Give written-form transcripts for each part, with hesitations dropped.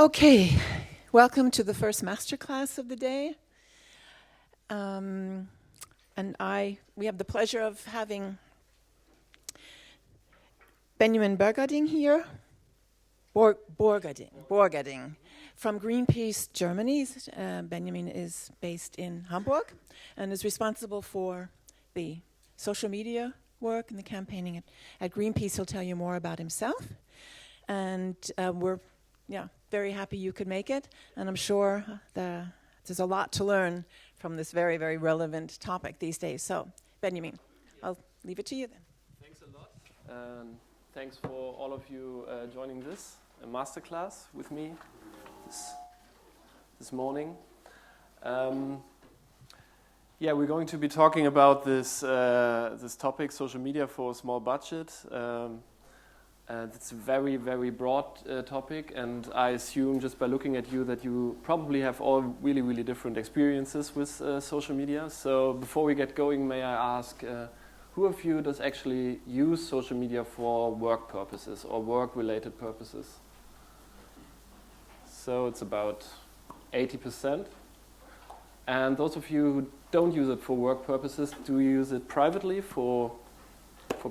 Okay, welcome to the first masterclass of the day. We have the pleasure of having Benjamin Borgerding here. Borgerding from Greenpeace, Germany. Benjamin is based in Hamburg and is responsible for the social media work and the campaigning at Greenpeace. He'll tell you more about himself. And we're very happy you could make it. And I'm sure there's a lot to learn from this very, very relevant topic these days. So, Benjamin, I'll leave it to you then. Thanks a lot. Thanks for all of you joining this masterclass with me this morning. We're going to be talking about this topic, social media for a small budget. It's a very, very broad topic, and I assume just by looking at you that you probably have all really, really different experiences with social media. So before we get going, may I ask, who of you does actually use social media for work purposes or work-related purposes? So it's about 80%. And those of you who don't use it for work purposes, do you use it privately for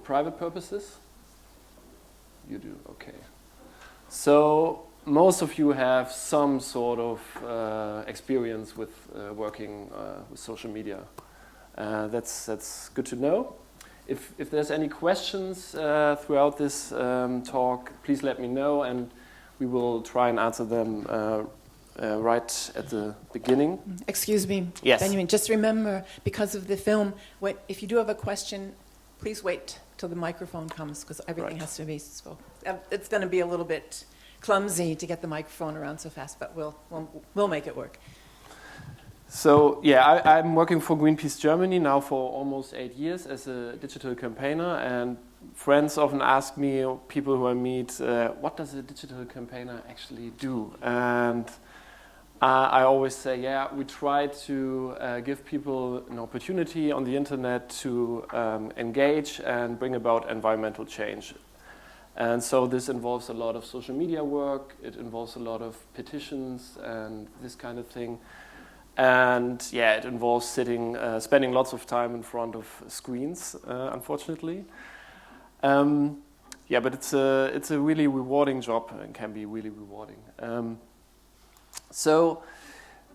private purposes? You do, okay. So most of you have some sort of experience with working with social media. That's good to know. If there's any questions throughout this talk, please let me know, and we will try and answer them right at the beginning. Excuse me, yes. Benjamin, just remember, because of the film, if you do have a question, please wait till the microphone comes, because everything has to be spoken. It's going to be a little bit clumsy to get the microphone around so fast, but we'll make it work. So I'm working for Greenpeace Germany now for almost 8 years as a digital campaigner, and friends often ask me, people who I meet, what does a digital campaigner actually do? And I always say, we try to give people an opportunity on the internet to engage and bring about environmental change. And so this involves a lot of social media work, it involves a lot of petitions and this kind of thing. And it involves spending lots of time in front of screens, unfortunately. But it's a really rewarding job and can be really rewarding. So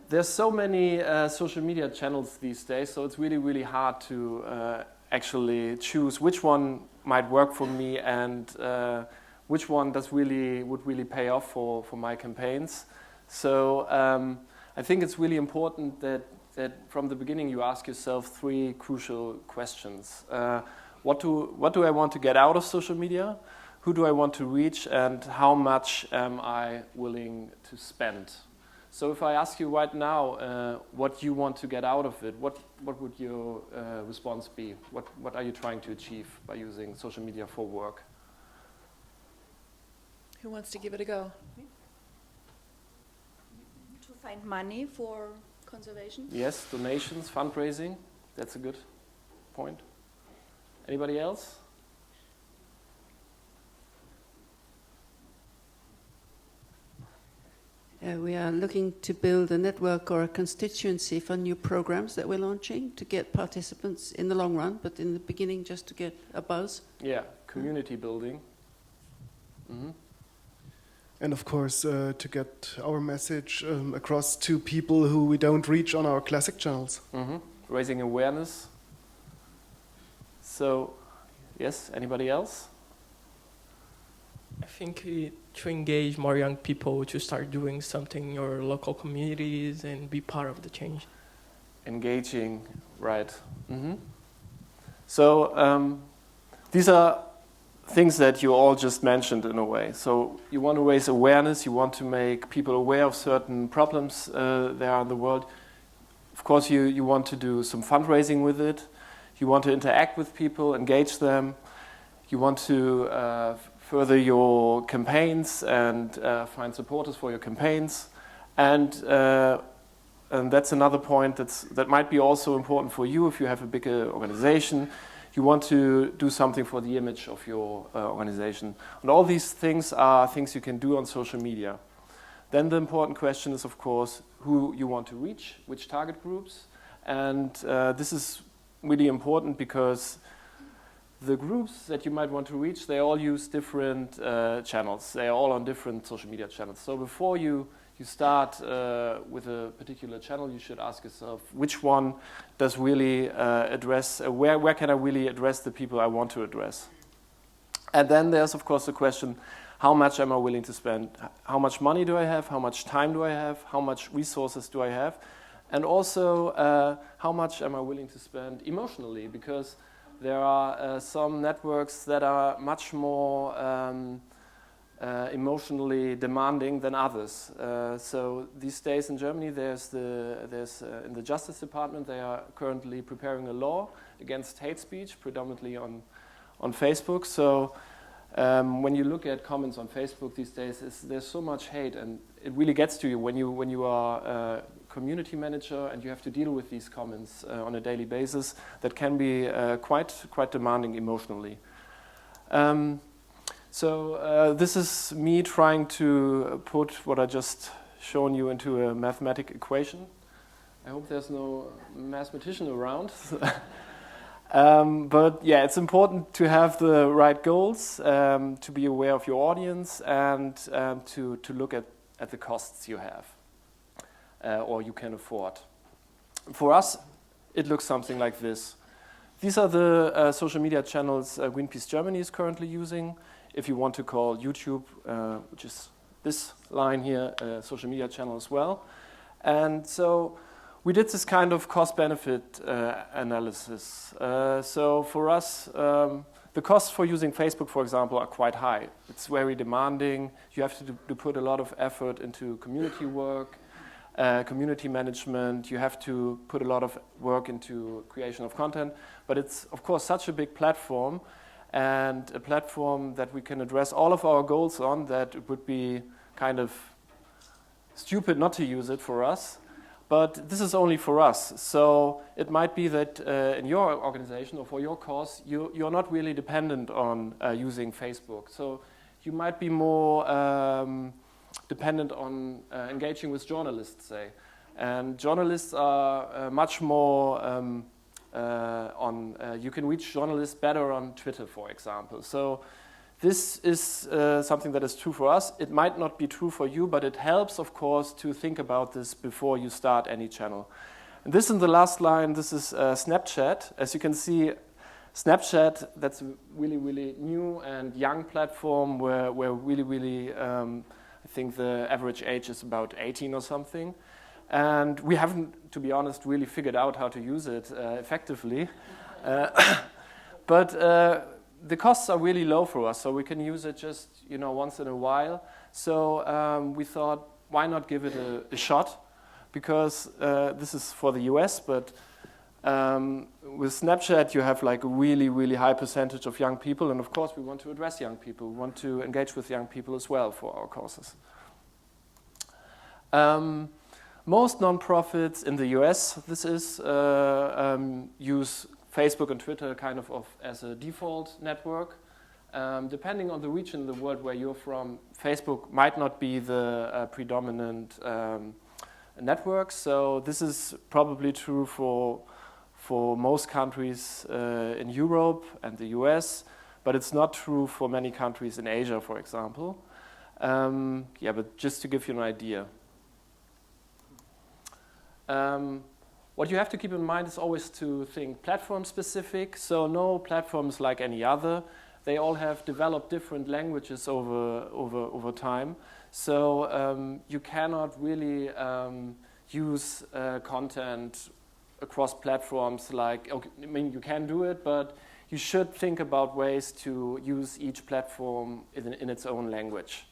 there's so many social media channels these days, so it's really, really hard to actually choose which one might work for me and which one would really pay off for my campaigns. So I think it's really important that from the beginning you ask yourself 3 crucial questions. What do I want to get out of social media? Who do I want to reach? And how much am I willing to spend? So if I ask you right now what you want to get out of it, what would your response be? What are you trying to achieve by using social media for work? Who wants to give it a go? To find money for conservation? Yes, donations, fundraising. That's a good point. Anybody else? We are looking to build a network or a constituency for new programs that we're launching to get participants in the long run, but in the beginning just to get a buzz. Yeah, community building. Mm-hmm. And of course, to get our message across to people who we don't reach on our classic channels. Mm-hmm. Raising awareness. So, yes, anybody else? I think to engage more young people to start doing something in your local communities and be part of the change. Engaging, right. Mm-hmm. So these are things that you all just mentioned in a way. So you want to raise awareness, you want to make people aware of certain problems there are in the world. Of course, you want to do some fundraising with it. You want to interact with people, engage them. You want to further your campaigns and find supporters for your campaigns. And that's another point that might be also important for you if you have a bigger organization. You want to do something for the image of your organization. And all these things are things you can do on social media. Then the important question is, of course, who you want to reach, which target groups. And this is really important because the groups that you might want to reach, they all use different channels. They are all on different social media channels. So before you start with a particular channel, you should ask yourself, which one does really address, where can I really address the people I want to address? And then there's, of course, the question, how much am I willing to spend? How much money do I have? How much time do I have? How much resources do I have? And also, how much am I willing to spend emotionally? Because there are some networks that are much more emotionally demanding than others. So these days in Germany, there's in the Justice Department, they are currently preparing a law against hate speech, predominantly on Facebook. So when you look at comments on Facebook these days, there's so much hate, and it really gets to you when you are a community manager and you have to deal with these comments on a daily basis. That can be quite demanding emotionally. So this is me trying to put what I just shown you into a mathematical equation. I hope there's no mathematician around. But yeah, it's important to have the right goals, to be aware of your audience, and to look at the costs you have or you can afford. For us, it looks something like this. These are the social media channels Greenpeace Germany is currently using. If you want to call YouTube, which is this line here, a social media channel as well. And so we did this kind of cost-benefit analysis. So for us, the costs for using Facebook, for example, are quite high. It's very demanding. You have to put a lot of effort into community work, community management. You have to put a lot of work into creation of content. But it's, of course, such a big platform, and a platform that we can address all of our goals on, that it would be kind of stupid not to use it for us. But this is only for us. So it might be that in your organization or for your cause, you're not really dependent on using Facebook. So you might be more dependent on engaging with journalists, say. And journalists are much more you can reach journalists better on Twitter, for example. So this is something that is true for us. It might not be true for you, but it helps, of course, to think about this before you start any channel. And this in the last line, this is Snapchat. As you can see, Snapchat, that's a really, really new and young platform where really, I think the average age is about 18 or something. And we haven't, to be honest, really figured out how to use it effectively. But the costs are really low for us, so we can use it just once in a while. So we thought, why not give it a shot? Because this is for the US, but with Snapchat you have like a really, really high percentage of young people, and of course we want to address young people. We want to engage with young people as well for our causes. Most nonprofits in the US, this is use Facebook and Twitter kind of as a default network. Depending on the region in the world where you're from, Facebook might not be the predominant network. So this is probably true for most countries in Europe and the US, but it's not true for many countries in Asia, for example. Yeah, but just to give you an idea. What you have to keep in mind is always to think platform specific. So no platform is like any other. They all have developed different languages over time. So you cannot really use content across platforms like, okay, I mean, you can do it, but you should think about ways to use each platform in its own language.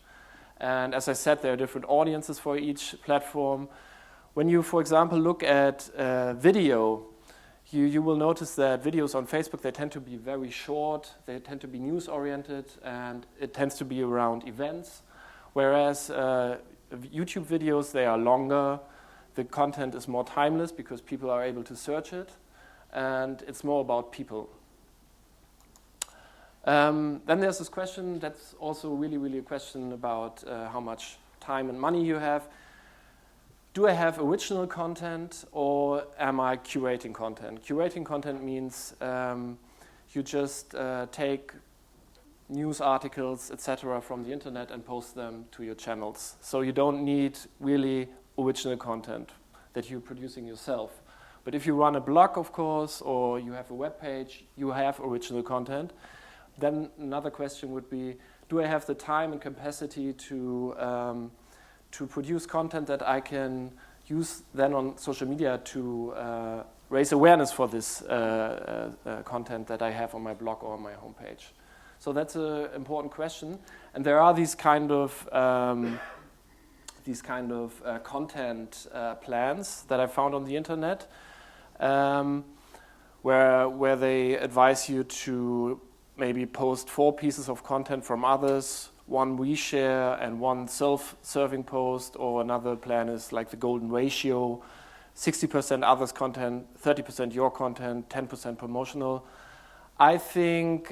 And as I said, there are different audiences for each platform. When you, for example, look at video, you will notice that videos on Facebook, they tend to be very short, they tend to be news-oriented, and it tends to be around events. Whereas YouTube videos, they are longer, the content is more timeless because people are able to search it, and it's more about people. Then there's this question that's also really, really a question about how much time and money you have, do I have original content or am I curating content? Curating content means you just take news articles, etc. from the internet and post them to your channels. So you don't need really original content that you're producing yourself. But if you run a blog, of course, or you have a web page, you have original content. Then another question would be, do I have the time and capacity to produce content that I can use then on social media to raise awareness for this content that I have on my blog or on my homepage? So that's an important question. And there are these kind of content plans that I found on the internet, where they advise you to maybe post 4 pieces of content from others, 1 reshare and 1 self-serving post, or another plan is like the golden ratio, 60% others content, 30% your content, 10% promotional. I think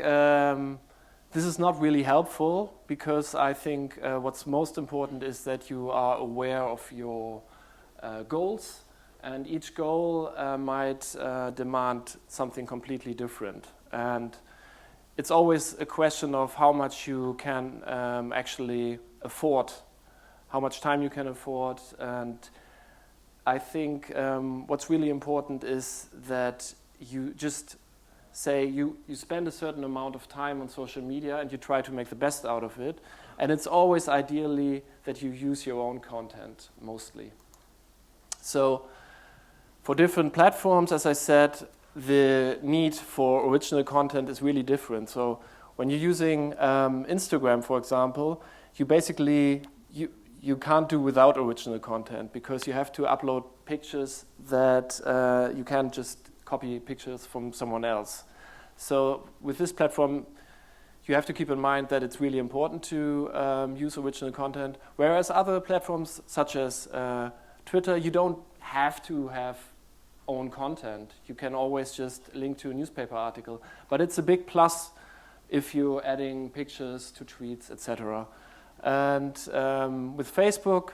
this is not really helpful, because I think what's most important is that you are aware of your goals, and each goal might demand something completely different. And it's always a question of how much you can actually afford, how much time you can afford. And I think what's really important is that you just say you spend a certain amount of time on social media and you try to make the best out of it. And it's always ideally that you use your own content mostly. So for different platforms, as I said, the need for original content is really different. So when you're using Instagram, for example, you basically you can't do without original content, because you have to upload pictures that you can't just copy pictures from someone else. So with this platform, you have to keep in mind that it's really important to use original content. Whereas other platforms, such as Twitter, you don't have to have own content. You can always just link to a newspaper article. But it's a big plus if you're adding pictures to tweets, etc. And with Facebook,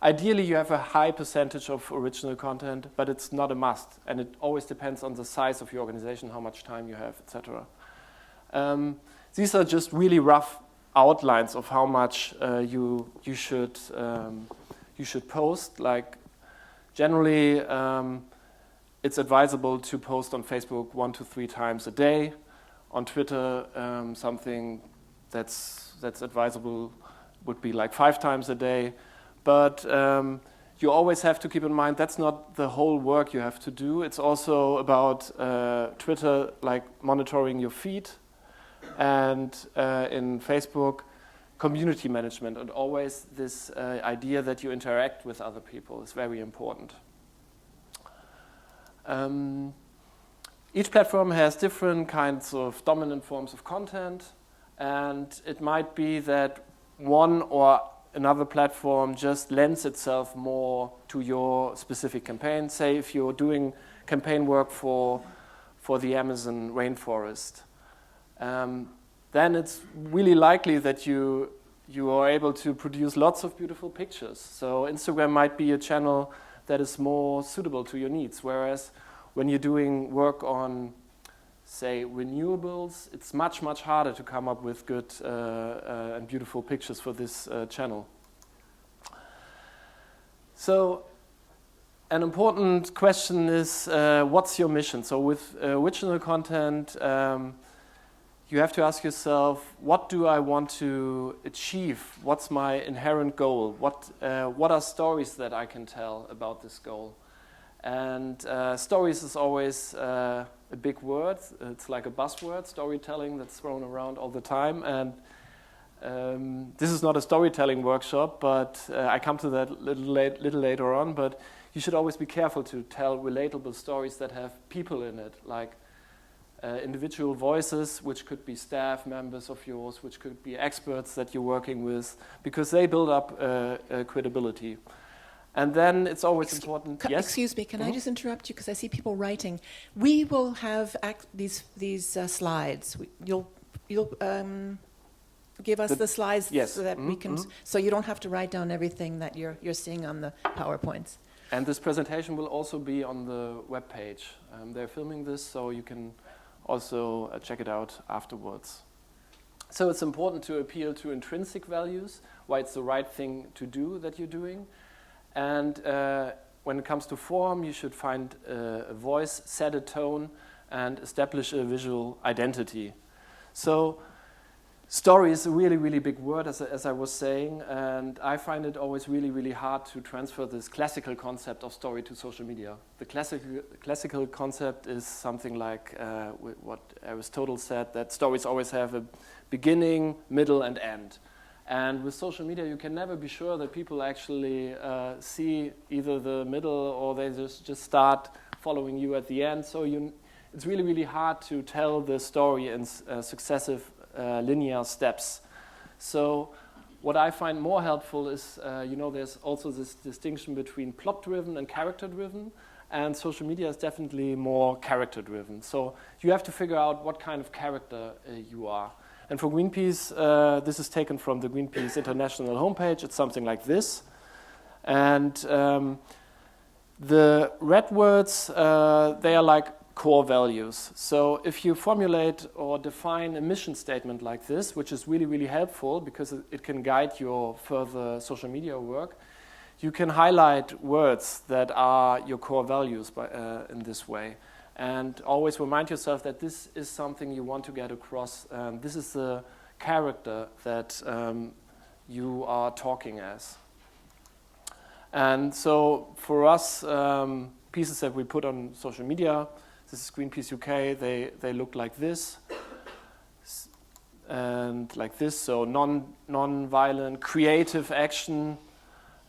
ideally you have a high percentage of original content, but it's not a must. And it always depends on the size of your organization, how much time you have, etc. These are just really rough outlines of how much you should post. Like generally, it's advisable to post on Facebook 1 to 3 times a day. On Twitter, something that's advisable would be like 5 times a day. But you always have to keep in mind that's not the whole work you have to do. It's also about Twitter, like monitoring your feed, and in Facebook, community management. And always this idea that you interact with other people is very important. Each platform has different kinds of dominant forms of content, and it might be that one or another platform just lends itself more to your specific campaign. Say if you're doing campaign work for the Amazon rainforest, then it's really likely that you are able to produce lots of beautiful pictures. So Instagram might be a channel that is more suitable to your needs, whereas when you're doing work on, say, renewables, it's much, much harder to come up with good and beautiful pictures for this channel. So an important question is, what's your mission? So with original content, you have to ask yourself, what do I want to achieve? What's my inherent goal? What are stories that I can tell about this goal? And stories is always a big word. It's like a buzzword, storytelling, that's thrown around all the time. And this is not a storytelling workshop, but I come to that little later on. But you should always be careful to tell relatable stories that have people in it, like individual voices, which could be staff members of yours, which could be experts that you're working with, because they build up credibility. And then it's always important. Yes? Excuse me, can I just interrupt you, because I see people writing. We will have these slides. You'll give us the slides yes. so that we can, so you don't have to write down everything that you're seeing on the PowerPoints. And this presentation will also be on the webpage. They're filming this, so you can also check it out afterwards. So it's important to appeal to intrinsic values, why it's the right thing to do that you're doing. And when it comes to form, you should find a voice, set a tone, and establish a visual identity. So story is a really, really big word, as I was saying, and I find it always really, really hard to transfer this classical concept of story to social media. The classical concept is something like what Aristotle said, that stories always have a beginning, middle, and end. And with social media, you can never be sure that people actually see either the middle or they just start following you at the end. So it's really, really hard to tell the story in successive linear steps. So what I find more helpful is, there's also this distinction between plot-driven and character-driven, and social media is definitely more character-driven. So you have to figure out what kind of character you are. And for Greenpeace, this is taken from the Greenpeace International homepage. It's something like this. And the red words, they are like core values. So if you formulate or define a mission statement like this, which is really, really helpful because it can guide your further social media work, you can highlight words that are your core values in this way. And always remind yourself that this is something you want to get across. This is the character that you are talking as. And so for us, pieces that we put on social media, this is Greenpeace UK, they look like this and like this, so non-violent, creative action,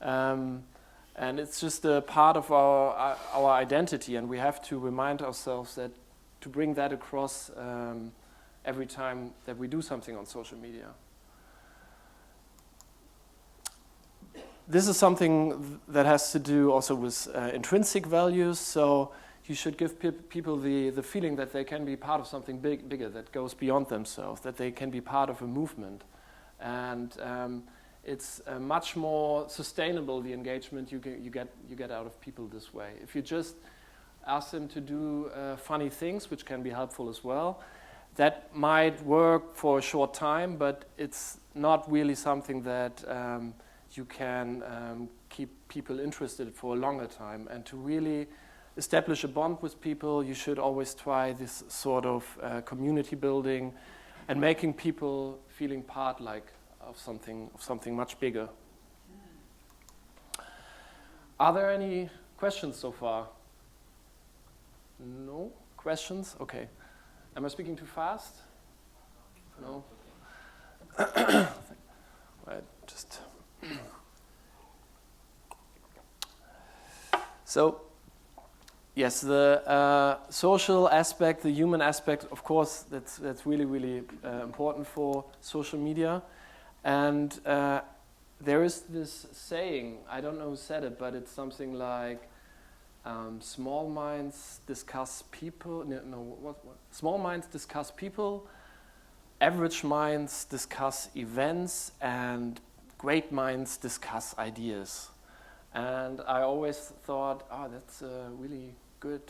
and it's just a part of our identity, and we have to remind ourselves that to bring that across every time that we do something on social media. This is something that has to do also with intrinsic values, so you should give people the feeling that they can be part of something bigger that goes beyond themselves, that they can be part of a movement. And it's much more sustainable, the engagement you get out of people this way. If you just ask them to do funny things, which can be helpful as well, that might work for a short time, but it's not really something that you can keep people interested for a longer time. And to really establish a bond with people, you should always try this sort of community building and making people feeling part of something much bigger. Are there any questions so far? No questions? Okay. Am I speaking too fast? No? Right, just... So, yes, the social aspect, the human aspect, of course, that's really, really important for social media. And there is this saying, I don't know who said it, but it's something like, small minds discuss people, small minds discuss people, average minds discuss events, and great minds discuss ideas. And I always thought, that's a really good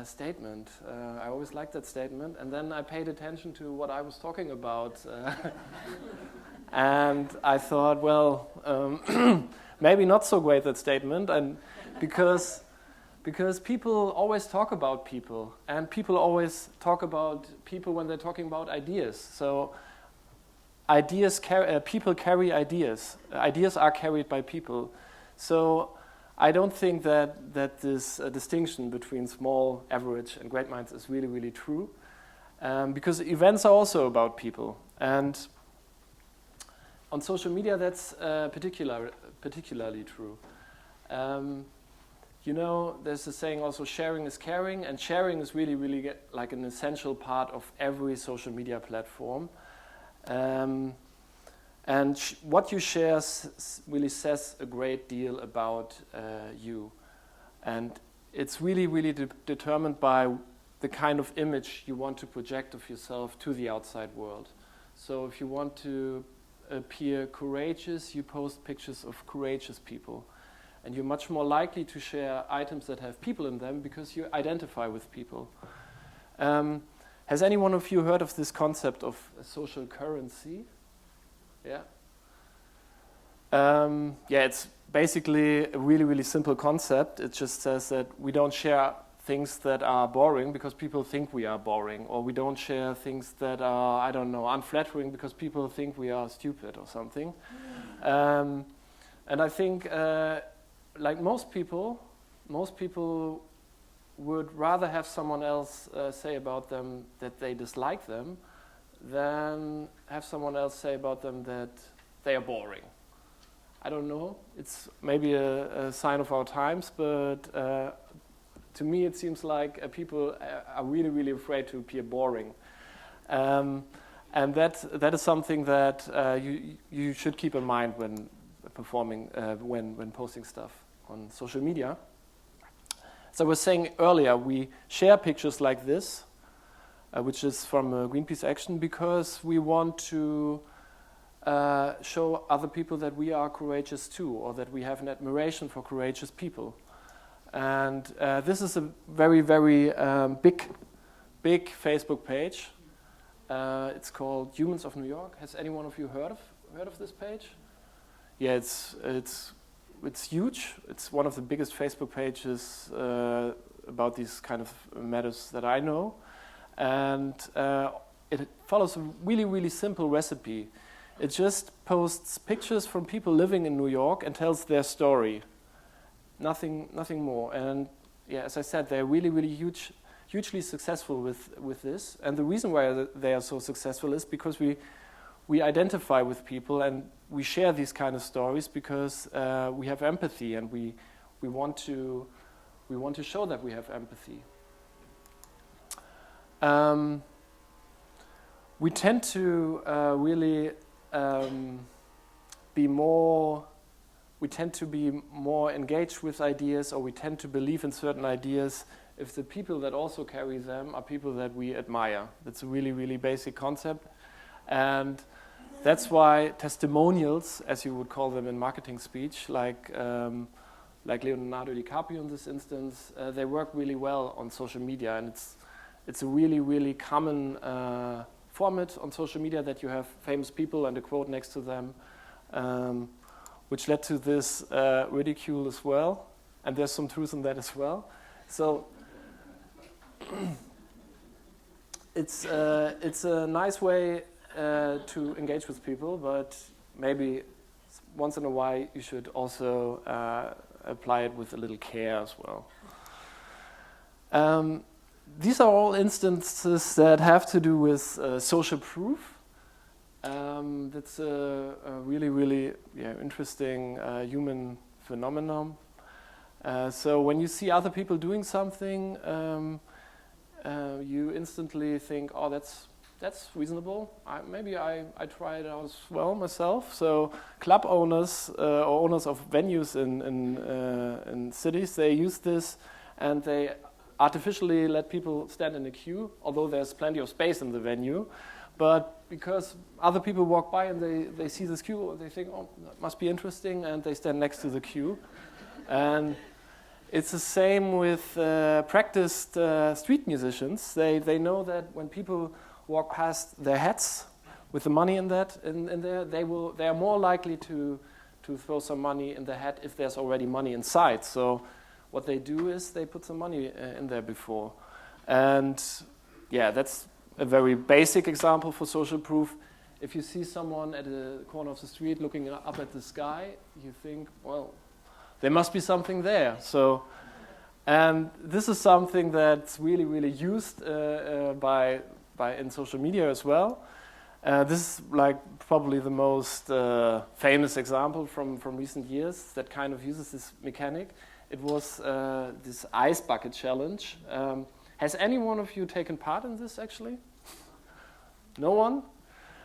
statement. I always liked that statement. And then I paid attention to what I was talking about. And I thought, well, maybe not so great, that statement. And because people always talk about people. And people always talk about people when they're talking about ideas. So people carry ideas. Ideas are carried by people. So I don't think that this distinction between small, average, and great minds is really, really true. Because events are also about people. And on social media, that's particularly true. There's a saying also, sharing is caring. And sharing is really, really like an essential part of every social media platform. And what you share really says a great deal about you. And it's really, really determined by the kind of image you want to project of yourself to the outside world. So if you want to appear courageous, you post pictures of courageous people. And you're much more likely to share items that have people in them because you identify with people. Has any one of you heard of this concept of a social currency? Yeah? It's basically a really, really simple concept. It just says that we don't share things that are boring because people think we are boring, or we don't share things that are, I don't know, unflattering because people think we are stupid or something. And I think, like most people would rather have someone else say about them that they dislike them than have someone else say about them that they are boring. I don't know. It's maybe a sign of our times, but to me it seems like people are really, really afraid to appear boring. And that is something that you should keep in mind when performing, when posting stuff on social media. As I was saying earlier, we share pictures like this, which is from Greenpeace Action, because we want to show other people that we are courageous too, or that we have an admiration for courageous people. And this is a very, very big Facebook page. It's called Humans of New York. Has any one of you heard of this page? Yeah, it's huge. It's one of the biggest Facebook pages about these kind of matters that I know. And it follows a really, really simple recipe. It just posts pictures from people living in New York and tells their story. Nothing more. And yeah, as I said, they're really, really hugely successful with this. And the reason why they are so successful is because we identify with people and we share these kind of stories because we have empathy, and we want to show that we have empathy. We tend to really be more. We tend to be more engaged with ideas, or we tend to believe in certain ideas if the people that also carry them are people that we admire. That's a really, really basic concept. And that's why testimonials, as you would call them in marketing speech, like Leonardo DiCaprio in this instance, they work really well on social media. And it's a really, really common format on social media that you have famous people and a quote next to them, which led to this ridicule as well. And there's some truth in that as well. So it's a nice way to engage with people, but maybe once in a while you should also apply it with a little care as well. These are all instances that have to do with social proof. That's a really, really interesting human phenomenon. So when you see other people doing something, you instantly think, oh, that's reasonable. Maybe I try it out as well myself. So club owners or owners of venues in cities, they use this, and they artificially let people stand in a queue, although there's plenty of space in the venue. But because other people walk by and they see this queue, they think, oh, that must be interesting, and they stand next to the queue. And it's the same with practiced street musicians. They know that when people walk past their hats with the money in there, they are more likely to throw some money in the hat if there's already money inside. So what they do is they put some money in there before. And yeah, that's a very basic example for social proof. If you see someone at the corner of the street looking up at the sky, you think, well, there must be something there. So, and this is something that's really, really used by in social media as well. This is like probably the most famous example from recent years that kind of uses this mechanic. It was this ice bucket challenge. Has any one of you taken part in this, actually? No one?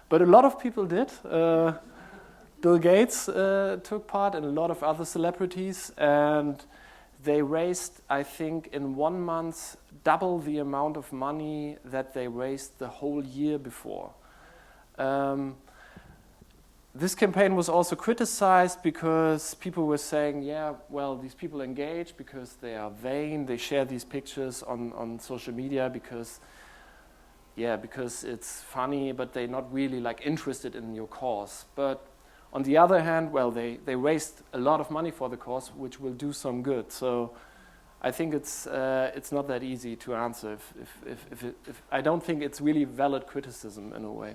But a lot of people did. Bill Gates took part, and a lot of other celebrities, and they raised, I think, in 1 month, double the amount of money that they raised the whole year before. This campaign was also criticized because people were saying, yeah, well, these people engage because they are vain, they share these pictures on social media because it's funny, but they're not really like interested in your cause. But on the other hand, well, they raised a lot of money for the cause, which will do some good. So I think it's not that easy to answer. If I don't think it's really valid criticism in a way.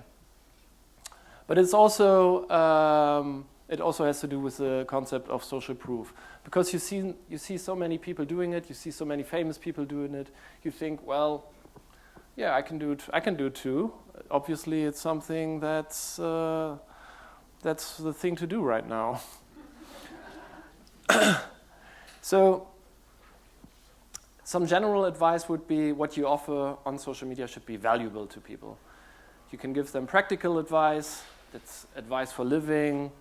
But it's also it also has to do with the concept of social proof, because you see so many people doing it, you see so many famous people doing it. You think, well, yeah, I can do it too. Obviously, it's something that's the thing to do right now. So, some general advice would be what you offer on social media should be valuable to people. You can give them practical advice. That's advice for living.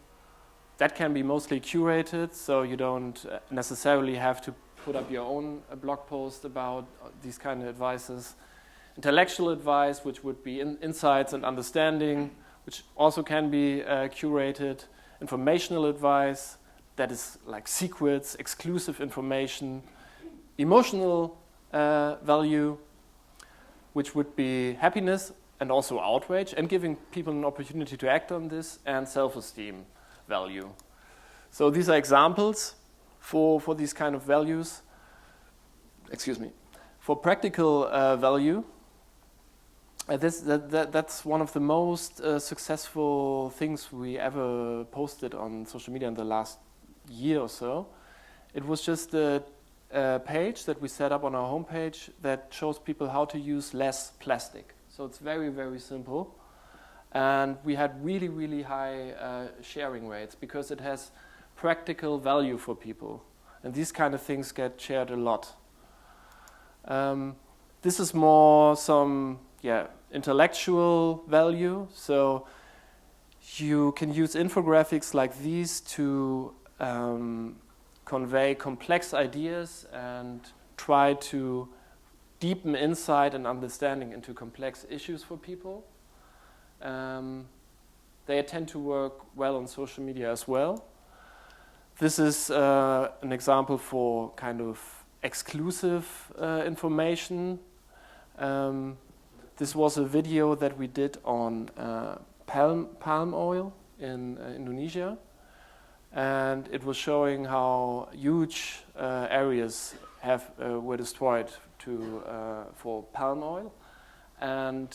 That can be mostly curated, so you don't necessarily have to put up your own blog post about these kind of advices. Intellectual advice, which would be insights and understanding, which also can be curated. Informational advice, that is like secrets, exclusive information. Emotional value, which would be happiness and also outrage, and giving people an opportunity to act on this, and self-esteem value. So these are examples for these kind of values. Excuse me. For practical value, that's one of the most successful things we ever posted on social media in the last year or so. It was just a page that we set up on our homepage that shows people how to use less plastic. So it's very, very simple. And we had really, really high sharing rates because it has practical value for people. And these kind of things get shared a lot. This is more some intellectual value. So you can use infographics like these to convey complex ideas and try to deepen insight and understanding into complex issues for people. They tend to work well on social media as well. This is an example for kind of exclusive information. This was a video that we did on palm oil in Indonesia. And it was showing how huge areas were destroyed for palm oil. And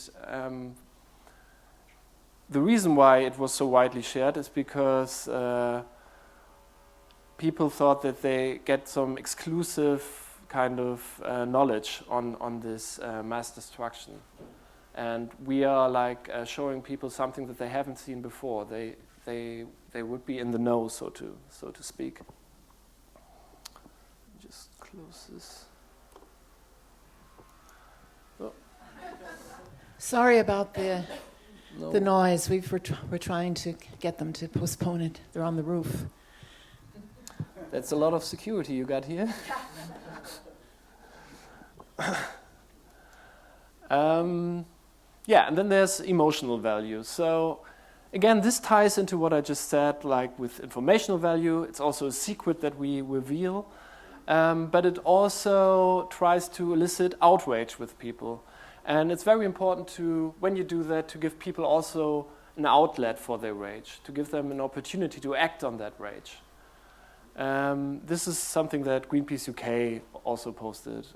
the reason why it was so widely shared is because people thought that they get some exclusive kind of knowledge on this mass destruction. And we are like showing people something that they haven't seen before. They would be in the know, so to speak. Just close this. Oh. Sorry about the noise. We're trying to get them to postpone it. They're on the roof. That's a lot of security you got here. And then there's emotional value. So again, this ties into what I just said, like with informational value. It's also a secret that we reveal. But it also tries to elicit outrage with people. And it's very important to, when you do that, to give people also an outlet for their rage, to give them an opportunity to act on that rage. This is something that Greenpeace UK also posted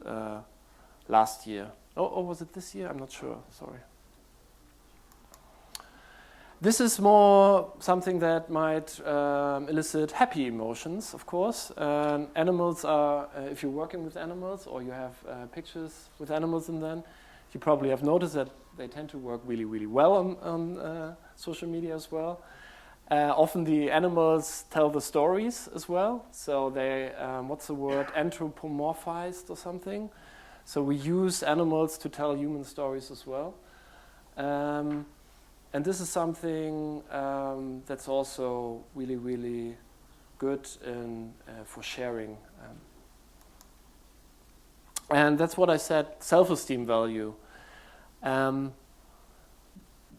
last year. Or was it this year? I'm not sure, sorry. This is more something that might elicit happy emotions, of course. Animals are, if you're working with animals or you have pictures with animals in them, you probably have noticed that they tend to work really, really well on social media as well. Often the animals tell the stories as well. So they, what's the word, anthropomorphized or something. So we use animals to tell human stories as well. And this is something that's also really, really good for sharing. And that's what I said, self-esteem value.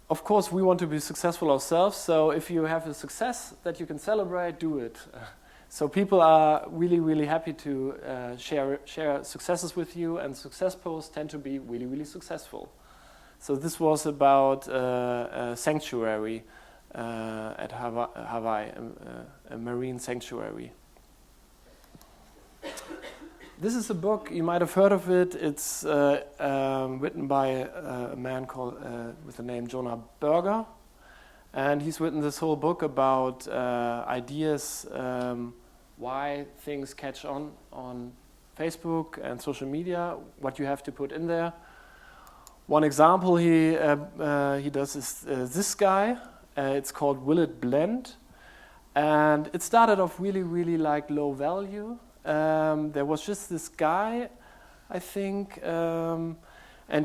of course, we want to be successful ourselves. So if you have a success that you can celebrate, do it. So people are really, really happy to share successes with you, and success posts tend to be really, really successful. So this was about a sanctuary at Hawaii, a marine sanctuary. This is a book, you might have heard of it. It's written by a man called with the name Jonah Berger, and he's written this whole book about ideas why things catch on Facebook and social media, what you have to put in there. One example he does is this guy. It's called Will It Blend, and it started off really, really like low value. There was just this guy, I think, and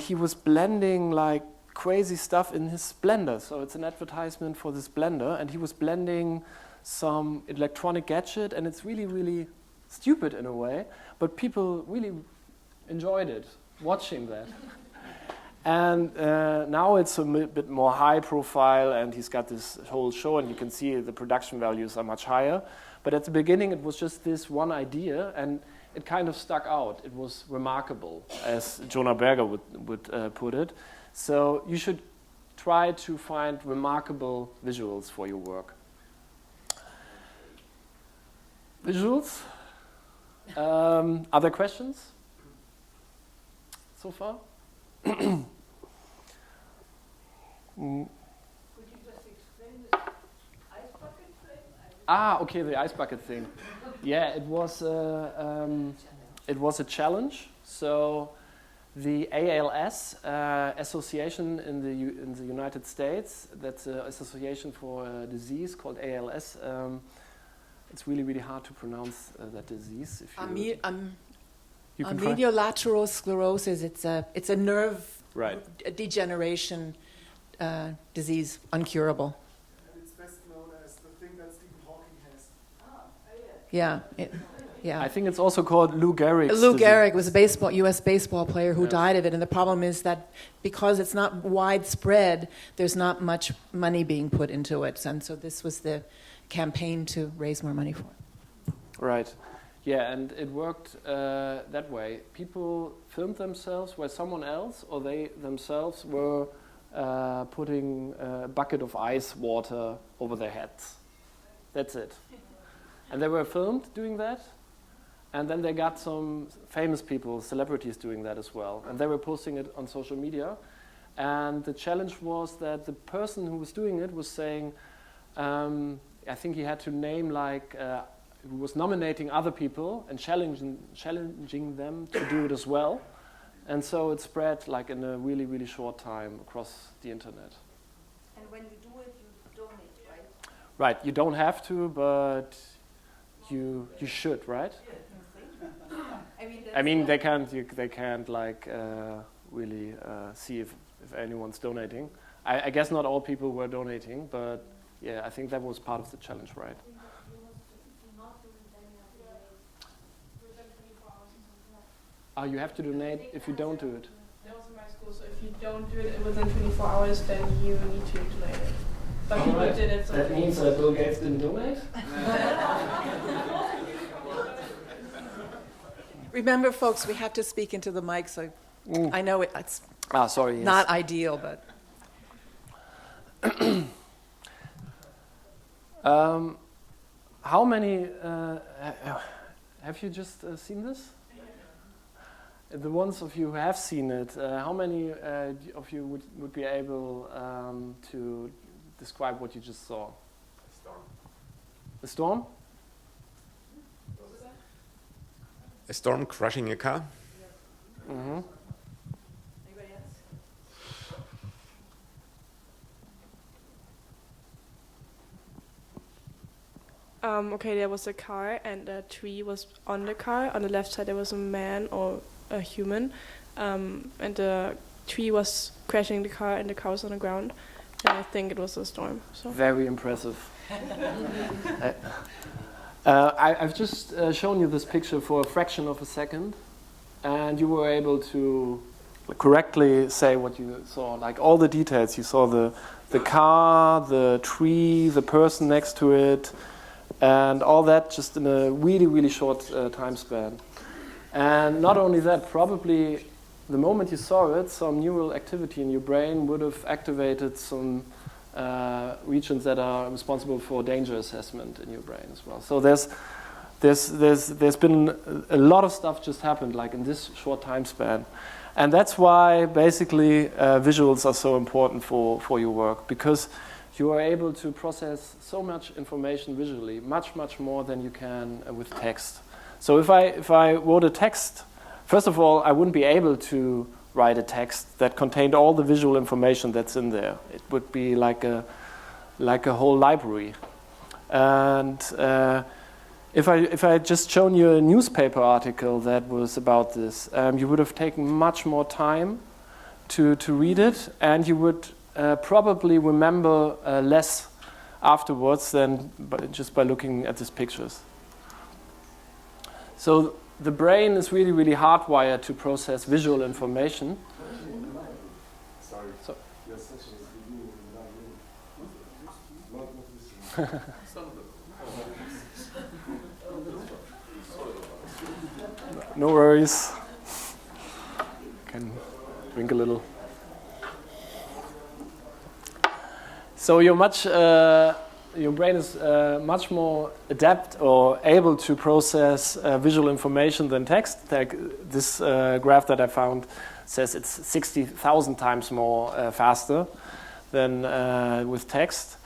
he was blending like crazy stuff in his blender. So it's an advertisement for this blender, and he was blending some electronic gadget, and it's really, really stupid in a way, but people really enjoyed it, watching that. And now it's a bit more high profile, and he's got this whole show, and you can see the production values are much higher. But at the beginning, it was just this one idea, and it kind of stuck out. It was remarkable, as Jonah Berger would put it. So you should try to find remarkable visuals for your work. Visuals? Other questions so far? Could you just explain the ice bucket thing? Okay, the ice bucket thing. Yeah, it was a challenge. So the ALS association in the United States, that's an association for a disease called ALS. It's really, really hard to pronounce that disease. If you can try. Amyotrophic sclerosis. It's a nerve degeneration disease, uncurable. And it's best known as the thing that Stephen Hawking has. Yeah. I think it's also called Lou Gehrig's Lou disease. Gehrig was a U.S. baseball player who died of it, and the problem is that because it's not widespread, there's not much money being put into it, and so this was the campaign to raise more money for it. Right. Yeah, and it worked that way. People filmed themselves where someone else or they themselves were putting a bucket of ice water over their heads. That's it. And they were filmed doing that. And then they got some famous people, celebrities doing that as well. And they were posting it on social media. And the challenge was that the person who was doing it was saying, I think he had to name who was nominating other people and challenging them to do it as well. And so it spread like in a really, really short time across the internet. And when you do it, you donate, right? Right, you don't have to, but you should, right? I mean, they can't really see if anyone's donating. I guess not all people were donating, but yeah, I think that was part of the challenge, right? You have to donate if you don't do it. That was in my school, so if you don't do it within 24 hours, then you need to donate it. But people did it. So that means that Bill Gates didn't donate? Remember, folks, we have to speak into the mic, so I know it's sorry. Yes. not ideal, but... How many... have you just seen this? The ones of you who have seen it, how many of you would be able to describe what you just saw? A storm. A storm? A storm crushing a car? Mm-hmm. Anybody else? Okay, there was a car and a tree was on the car. On the left side there was a man or a human, and the tree was crashing the car and the car was on the ground. And I think it was a storm. So. Very impressive. I've just shown you this picture for a fraction of a second, and you were able to correctly say what you saw, like all the details. You saw the car, the tree, the person next to it, and all that just in a really, really short time span. And not only that, probably the moment you saw it, some neural activity in your brain would have activated some regions that are responsible for danger assessment in your brain as well. So there's been a lot of stuff just happened like in this short time span. And that's why basically visuals are so important for your work, because you are able to process so much information visually, much, much more than you can with text. So if I wrote a text, first of all, I wouldn't be able to write a text that contained all the visual information that's in there. It would be like a whole library. And if I had just shown you a newspaper article that was about this, you would have taken much more time to read it, and you would probably remember less afterwards than just by looking at these pictures. So the brain is really, really hardwired to process visual information. Sorry. So, Your session is no worries. Can drink a little. So your brain is much more adept or able to process visual information than text. Like this graph that I found says it's 60,000 times more faster than with text.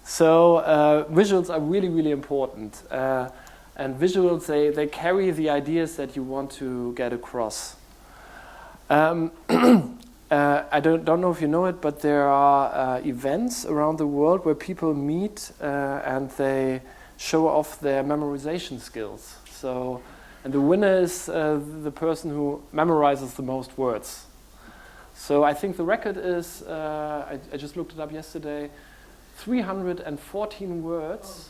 So visuals are really, really important. And visuals, they carry the ideas that you want to get across. I don't know if you know it, but there are events around the world where people meet and they show off their memorization skills. So, and the winner is the person who memorizes the most words. So I think the record is, I just looked it up yesterday, 314 words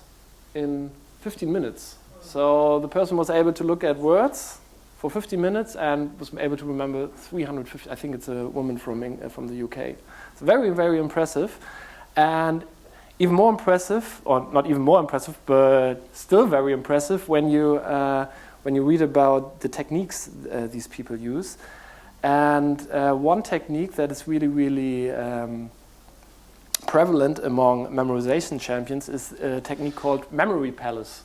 in 15 minutes. So the person was able to look at words for 50 minutes and was able to remember 350. I think it's a woman from the UK. It's very, very impressive. And even more impressive, or not even more impressive, but still very impressive when you read about the techniques these people use. And one technique that is really, really prevalent among memorization champions is a technique called memory palace.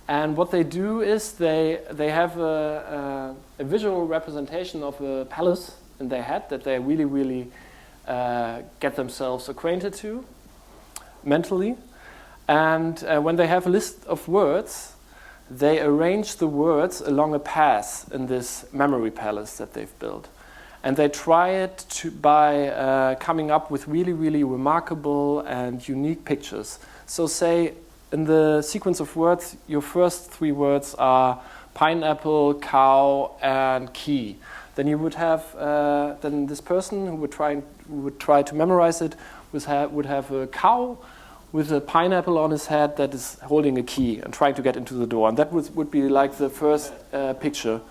And what they do is they have a visual representation of a palace in their head that they really, really get themselves acquainted to mentally. And when they have a list of words, they arrange the words along a path in this memory palace that they've built. And they try it by coming up with really, really remarkable and unique pictures. So say, in the sequence of words, your first three words are pineapple, cow, and key. Then you would have then this person who would try to memorize it would have a cow with a pineapple on his head that is holding a key and trying to get into the door. And that would be like the first picture.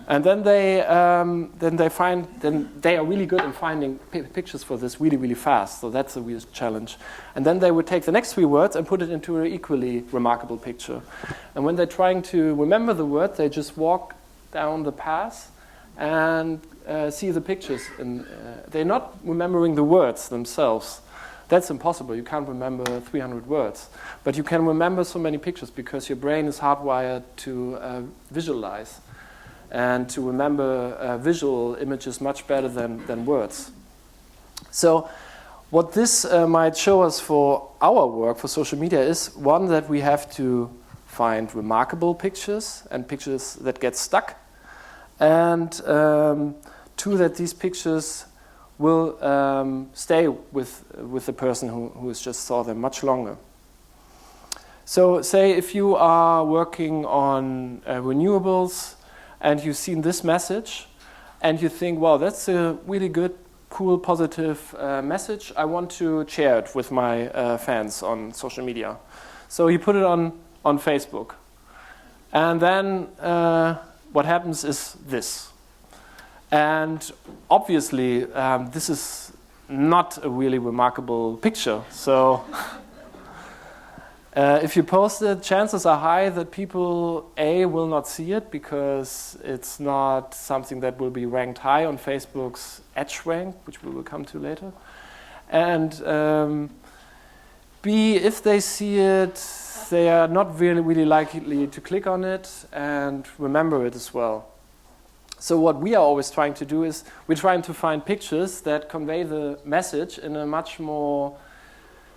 And then they are really good in finding pictures for this really, really fast. So that's a real challenge. And then they would take the next three words and put it into an equally remarkable picture. And when they're trying to remember the word, they just walk down the path and see the pictures. And they're not remembering the words themselves. That's impossible. You can't remember 300 words. But you can remember so many pictures because your brain is hardwired to visualize and to remember visual images much better than words. So what this might show us for our work, for social media, is one, that we have to find remarkable pictures and pictures that get stuck, and two, that these pictures will stay with the person who has just saw them much longer. So say if you are working on renewables, and you've seen this message, and you think, wow, that's a really good, cool, positive message. I want to share it with my fans on social media. So you put it on Facebook. And then what happens is this. And obviously, this is not a really remarkable picture. So if you post it, chances are high that people, A, will not see it because it's not something that will be ranked high on Facebook's Edge rank, which we will come to later. And B, if they see it, they are not really likely to click on it and remember it as well. So what we are always trying to do is we're trying to find pictures that convey the message in a much more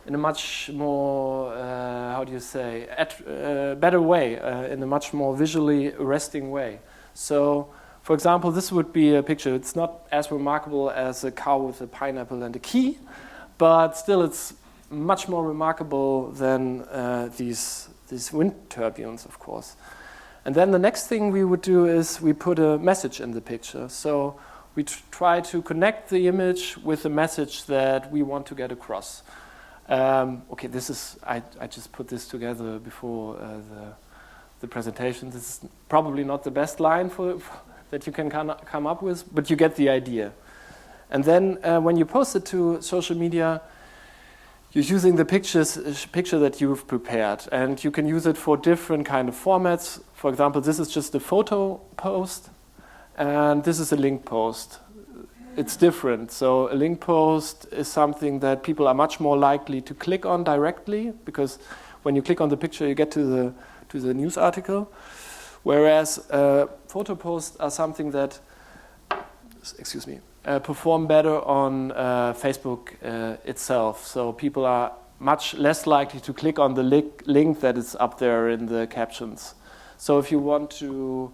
how do you say, better way, in a much more visually arresting way. So, for example, this would be a picture. It's not as remarkable as a cow with a pineapple and a key, but still it's much more remarkable than these wind turbines, of course. And then the next thing we would do is we put a message in the picture. So we try to connect the image with the message that we want to get across. Okay, this is, I just put this together before the presentation. This is probably not the best line that you can come up with, but you get the idea. And then when you post it to social media, you're using the picture that you've prepared, and you can use it for different kind of formats. For example, this is just a photo post, and this is a link post. It's different. So a link post is something that people are much more likely to click on directly, because when you click on the picture, you get to the news article. Whereas photo posts are something that, perform better on Facebook itself. So people are much less likely to click on the link that is up there in the captions. So if you want to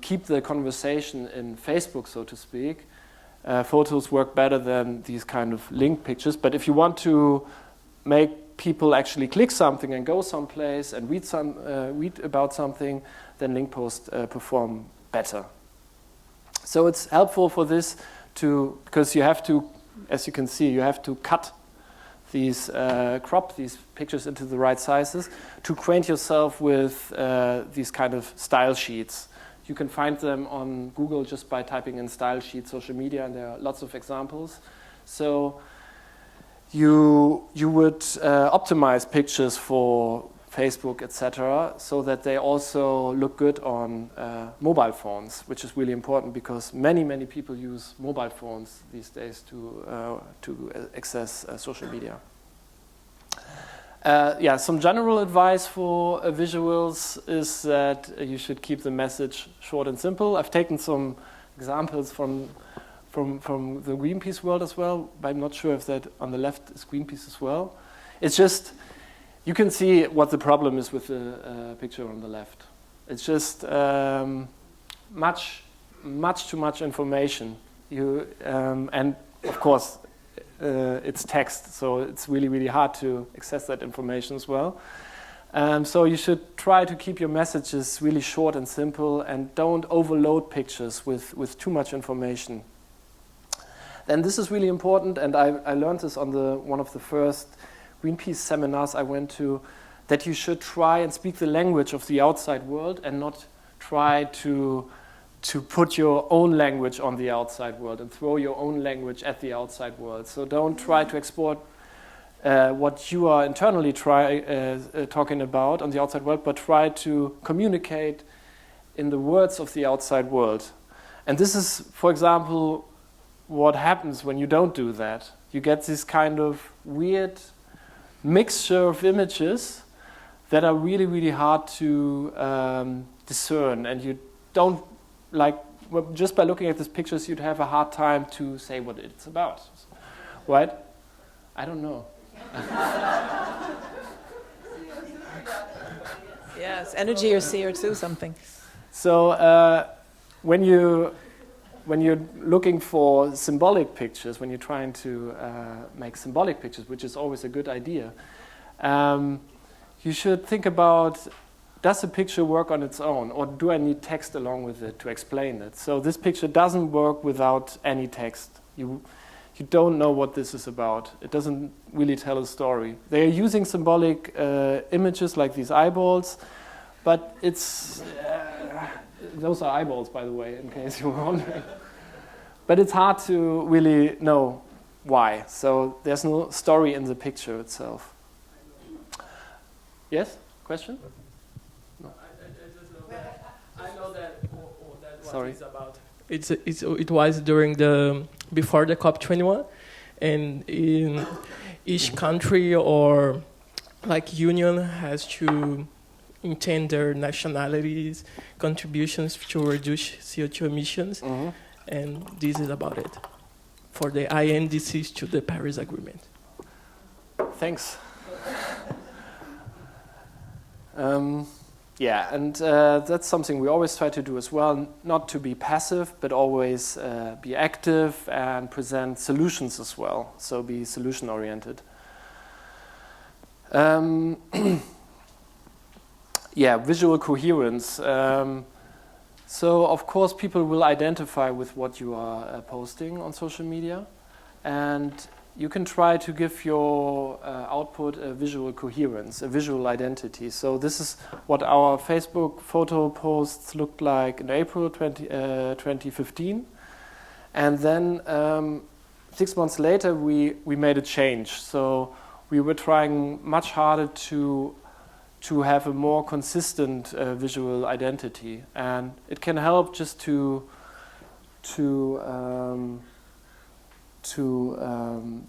keep the conversation in Facebook, so to speak, photos work better than these kind of link pictures. But if you want to make people actually click something and go someplace and read about something, then link posts perform better. So it's helpful for this because you have to, as you can see, you have to crop these pictures into the right sizes to acquaint yourself with these kind of style sheets. You can find them on Google just by typing in style sheet social media, and there are lots of examples. So you would optimize pictures for Facebook, etc., so that they also look good on mobile phones, which is really important because many people use mobile phones these days to access social media. Some general advice for visuals is that you should keep the message short and simple. I've taken some examples from the Greenpeace world as well, but I'm not sure if that on the left is Greenpeace as well. It's just, you can see what the problem is with the picture on the left. It's just much too much information. And of course, it's text, so it's really hard to access that information as well. So you should try to keep your messages really short and simple, and don't overload pictures with too much information. Then this is really important, and I learned this on one of the first Greenpeace seminars I went to, that you should try and speak the language of the outside world and not try to put your own language on the outside world and throw your own language at the outside world. So don't try to export what you are internally talking about on the outside world, but try to communicate in the words of the outside world. And this is, for example, what happens when you don't do that. You get this kind of weird mixture of images that are really hard to discern, and you don't just by looking at these pictures you'd have a hard time to say what it's about, right? I don't know. Yes, energy or CO2 something. So when you're looking for symbolic pictures, when you're trying to make symbolic pictures, which is always a good idea, you should think about, does the picture work on its own, or do I need text along with it to explain it? So this picture doesn't work without any text. You don't know what this is about. It doesn't really tell a story. They are using symbolic images like these eyeballs, but it's those are eyeballs, by the way, in case you were wondering. But it's hard to really know why. So there's no story in the picture itself. Yes? Question? No. I know that what Sorry. it's about. It was before the COP21, and in each country or like union has to intend their nationalities contributions to reduce CO2 emissions, and this is about it for the INDCs to the Paris Agreement. Thanks. Yeah, and that's something we always try to do as well, not to be passive, but always be active and present solutions as well, so be solution-oriented. Yeah, visual coherence. So, of course, people will identify with what you are posting on social media, and you can try to give your output a visual coherence, a visual identity. So this is what our Facebook photo posts looked like in April 2015. And then 6 months later, we made a change. So we were trying much harder to have a more consistent visual identity. And it can help just to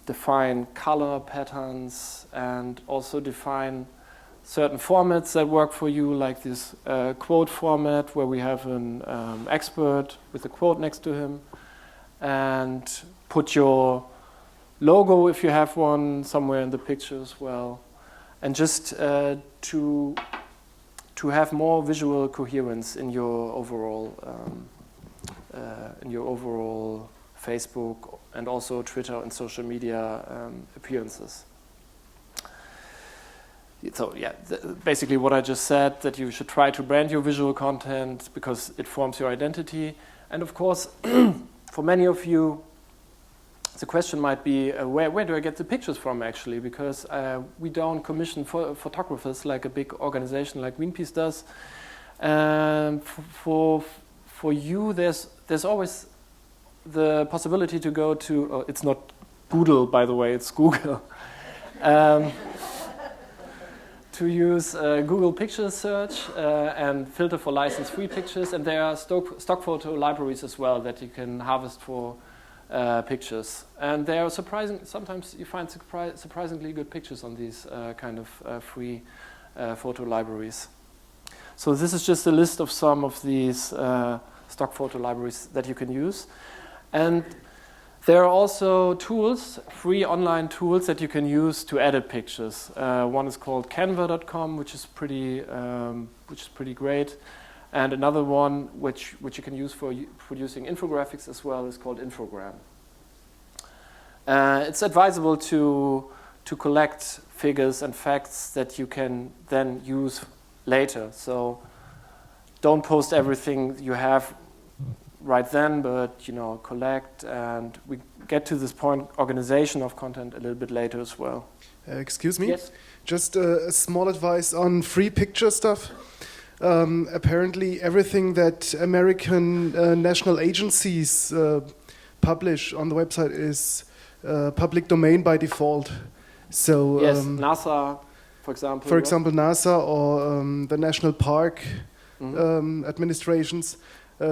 define color patterns and also define certain formats that work for you, like this quote format where we have an expert with a quote next to him, and put your logo, if you have one, somewhere in the picture as well, and just to have more visual coherence in your overall Facebook and also Twitter and social media appearances. So yeah, basically what I just said, that you should try to brand your visual content because it forms your identity. And of course, for many of you, the question might be, where do I get the pictures from actually? Because we don't commission photographers like a big organization like Greenpeace does. For you, there's always the possibility to go to, it's not Google, by the way, it's Google. To use Google Picture Search and filter for license-free pictures, and there are stock photo libraries as well that you can harvest for pictures. And they are surprising. Sometimes you find surprisingly good pictures on these kind of free photo libraries. So this is just a list of some of these stock photo libraries that you can use. And there are also tools, free online tools that you can use to edit pictures. One is called Canva.com, which is pretty great, and another one which you can use for producing infographics as well is called Infogram. It's advisable to collect figures and facts that you can then use later. So don't post everything you have right then, but collect, and we get to this point, organization of content, a little bit later as well. Excuse me? Yes? Just a small advice on free picture stuff. Apparently everything that American national agencies publish on the website is public domain by default. So yes, NASA, for example. For example, NASA or the National Park administrations.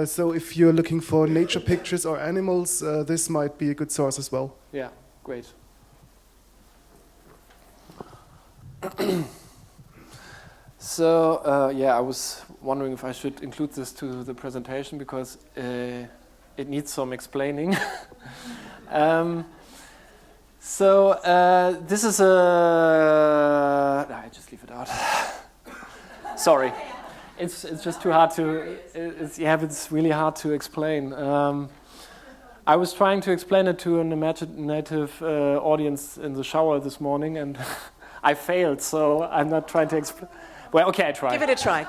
So if you're looking for nature pictures or animals, this might be a good source as well. Yeah, great. So, yeah, I was wondering if I should include this to the presentation because it needs some explaining. This is I just leave it out. Sorry. It's just too hard to, it's really hard to explain. I was trying to explain it to an imaginative audience in the shower this morning, and I failed, so I'm not trying to explain. Well, okay, I tried. Give it a try.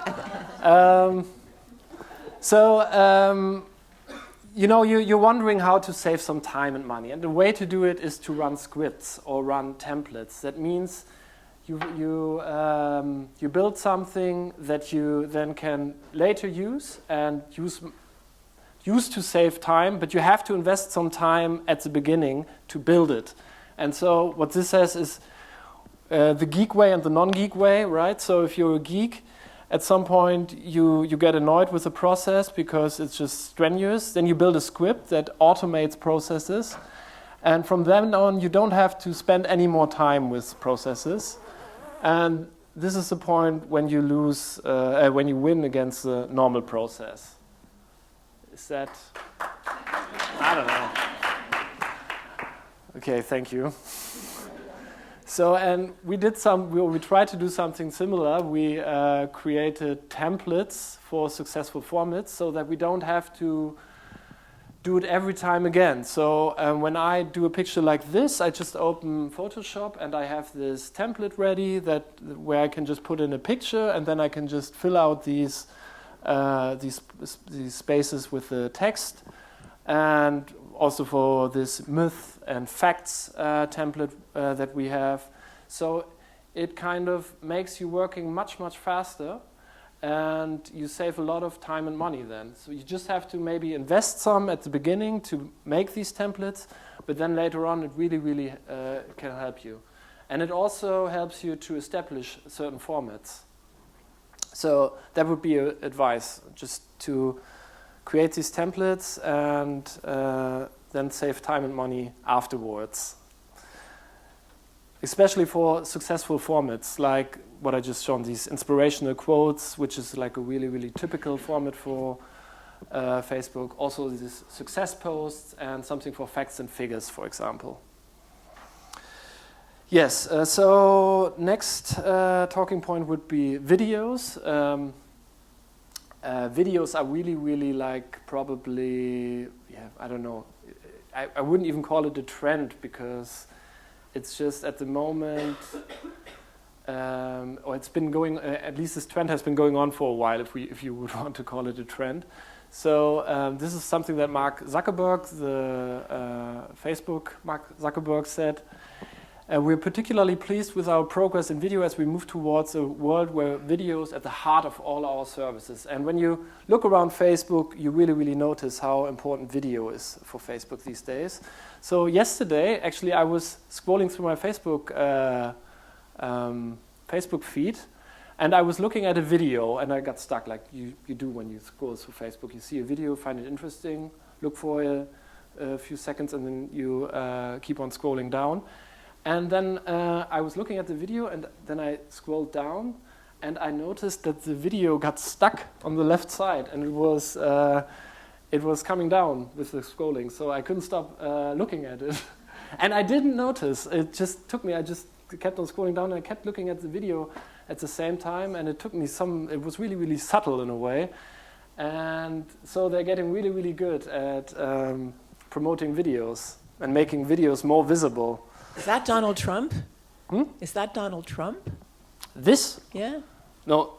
You're wondering how to save some time and money, and the way to do it is to run scripts or run templates. That means you build something that you then can later use and use used to save time, but you have to invest some time at the beginning to build it. And so what this says is the geek way and the non-geek way, right? So if you're a geek, at some point you get annoyed with the process because it's just strenuous. Then you build a script that automates processes. And from then on, you don't have to spend any more time with processes. And this is the point when you lose, when you win against the normal process. Is that? I don't know. Okay, thank you. So, and we tried to do something similar. We created templates for successful formats so that we don't have to do it every time again. So when I do a picture like this, I just open Photoshop and I have this template ready where I can just put in a picture, and then I can just fill out these spaces with the text. And also for this myth and facts template that we have. So it kind of makes you working much, much faster, and you save a lot of time and money then. So you just have to maybe invest some at the beginning to make these templates, but then later on it really, really can help you. And it also helps you to establish certain formats. So that would be advice, just to create these templates and then save time and money afterwards. Especially for successful formats, like what I just shown, these inspirational quotes, which is like a really, really typical format for Facebook. Also these success posts and something for facts and figures, for example. Yes, so next talking point would be videos. Videos are really, really like probably, I don't know. I wouldn't even call it a trend because it's just at the moment, or it's been going, at least this trend has been going on for a while, if you would want to call it a trend. So this is something that Mark Zuckerberg, Mark Zuckerberg said. We're particularly pleased with our progress in video as we move towards a world where video is at the heart of all our services. And when you look around Facebook, you really, really notice how important video is for Facebook these days. So yesterday, actually, I was scrolling through my Facebook feed, and I was looking at a video, and I got stuck, like you do when you scroll through Facebook. You see a video, find it interesting, look for a few seconds, and then you keep on scrolling down. And then I was looking at the video, and then I scrolled down, and I noticed that the video got stuck on the left side, and it was coming down with the scrolling, so I couldn't stop looking at it. And I didn't notice. It just took me. I just kept on scrolling down, and I kept looking at the video at the same time, and it took me it was really, really subtle in a way. And so they're getting really, really good at promoting videos and making videos more visible. Is that Donald Trump? Hmm? Is that Donald Trump? This? Yeah. No,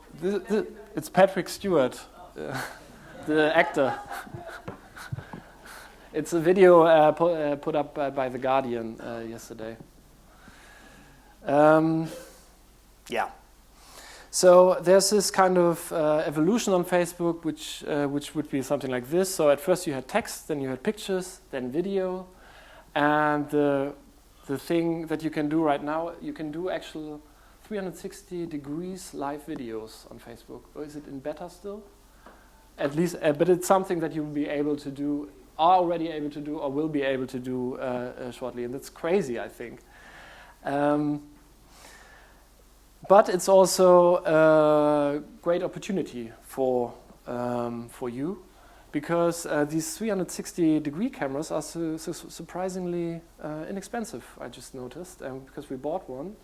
it's Patrick Stewart, the actor. It's a video put up by The Guardian yesterday. Yeah. So there's this kind of evolution on Facebook, which would be something like this. So at first you had text, then you had pictures, then video, and the thing that you can do right now, you can do actual 360 degrees live videos on Facebook. Or is it in beta still? At least, but it's something that you'll be able to do, are already able to do, or will be able to do shortly. And that's crazy, I think. But it's also a great opportunity for you, because these 360-degree cameras are surprisingly inexpensive, I just noticed, because we bought one.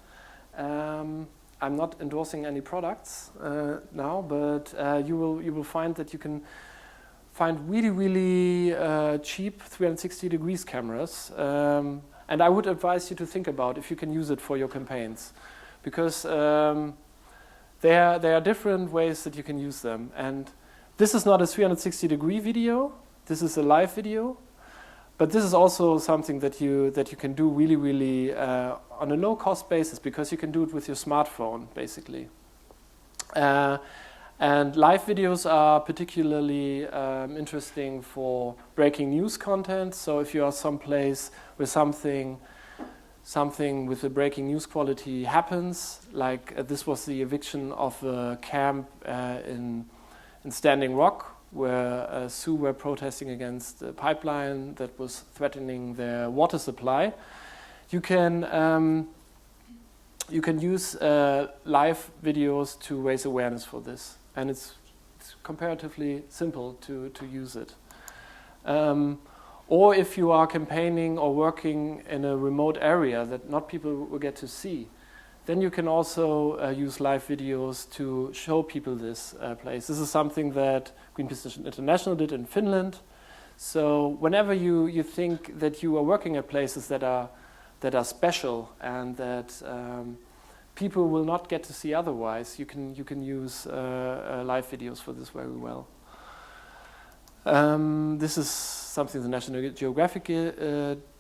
I'm not endorsing any products now, but you will find that you can find really, really cheap 360-degree cameras. And I would advise you to think about if you can use it for your campaigns, because there are different ways that you can use them. And this is not a 360-degree video. This is a live video, but this is also something that you can do really, really on a low-cost basis, because you can do it with your smartphone, basically. And live videos are particularly interesting for breaking news content. So if you are someplace where something with a breaking news quality happens, like this was the eviction of a camp in Standing Rock, where Sioux were protesting against a pipeline that was threatening their water supply. You can use live videos to raise awareness for this, and it's comparatively simple to use it. Or if you are campaigning or working in a remote area that not people will get to see, then you can also use live videos to show people this place. This is something that Greenpeace International did in Finland. So whenever you think that you are working at places that are special and that people will not get to see otherwise, you can use live videos for this very well. This is something the National Geographic did.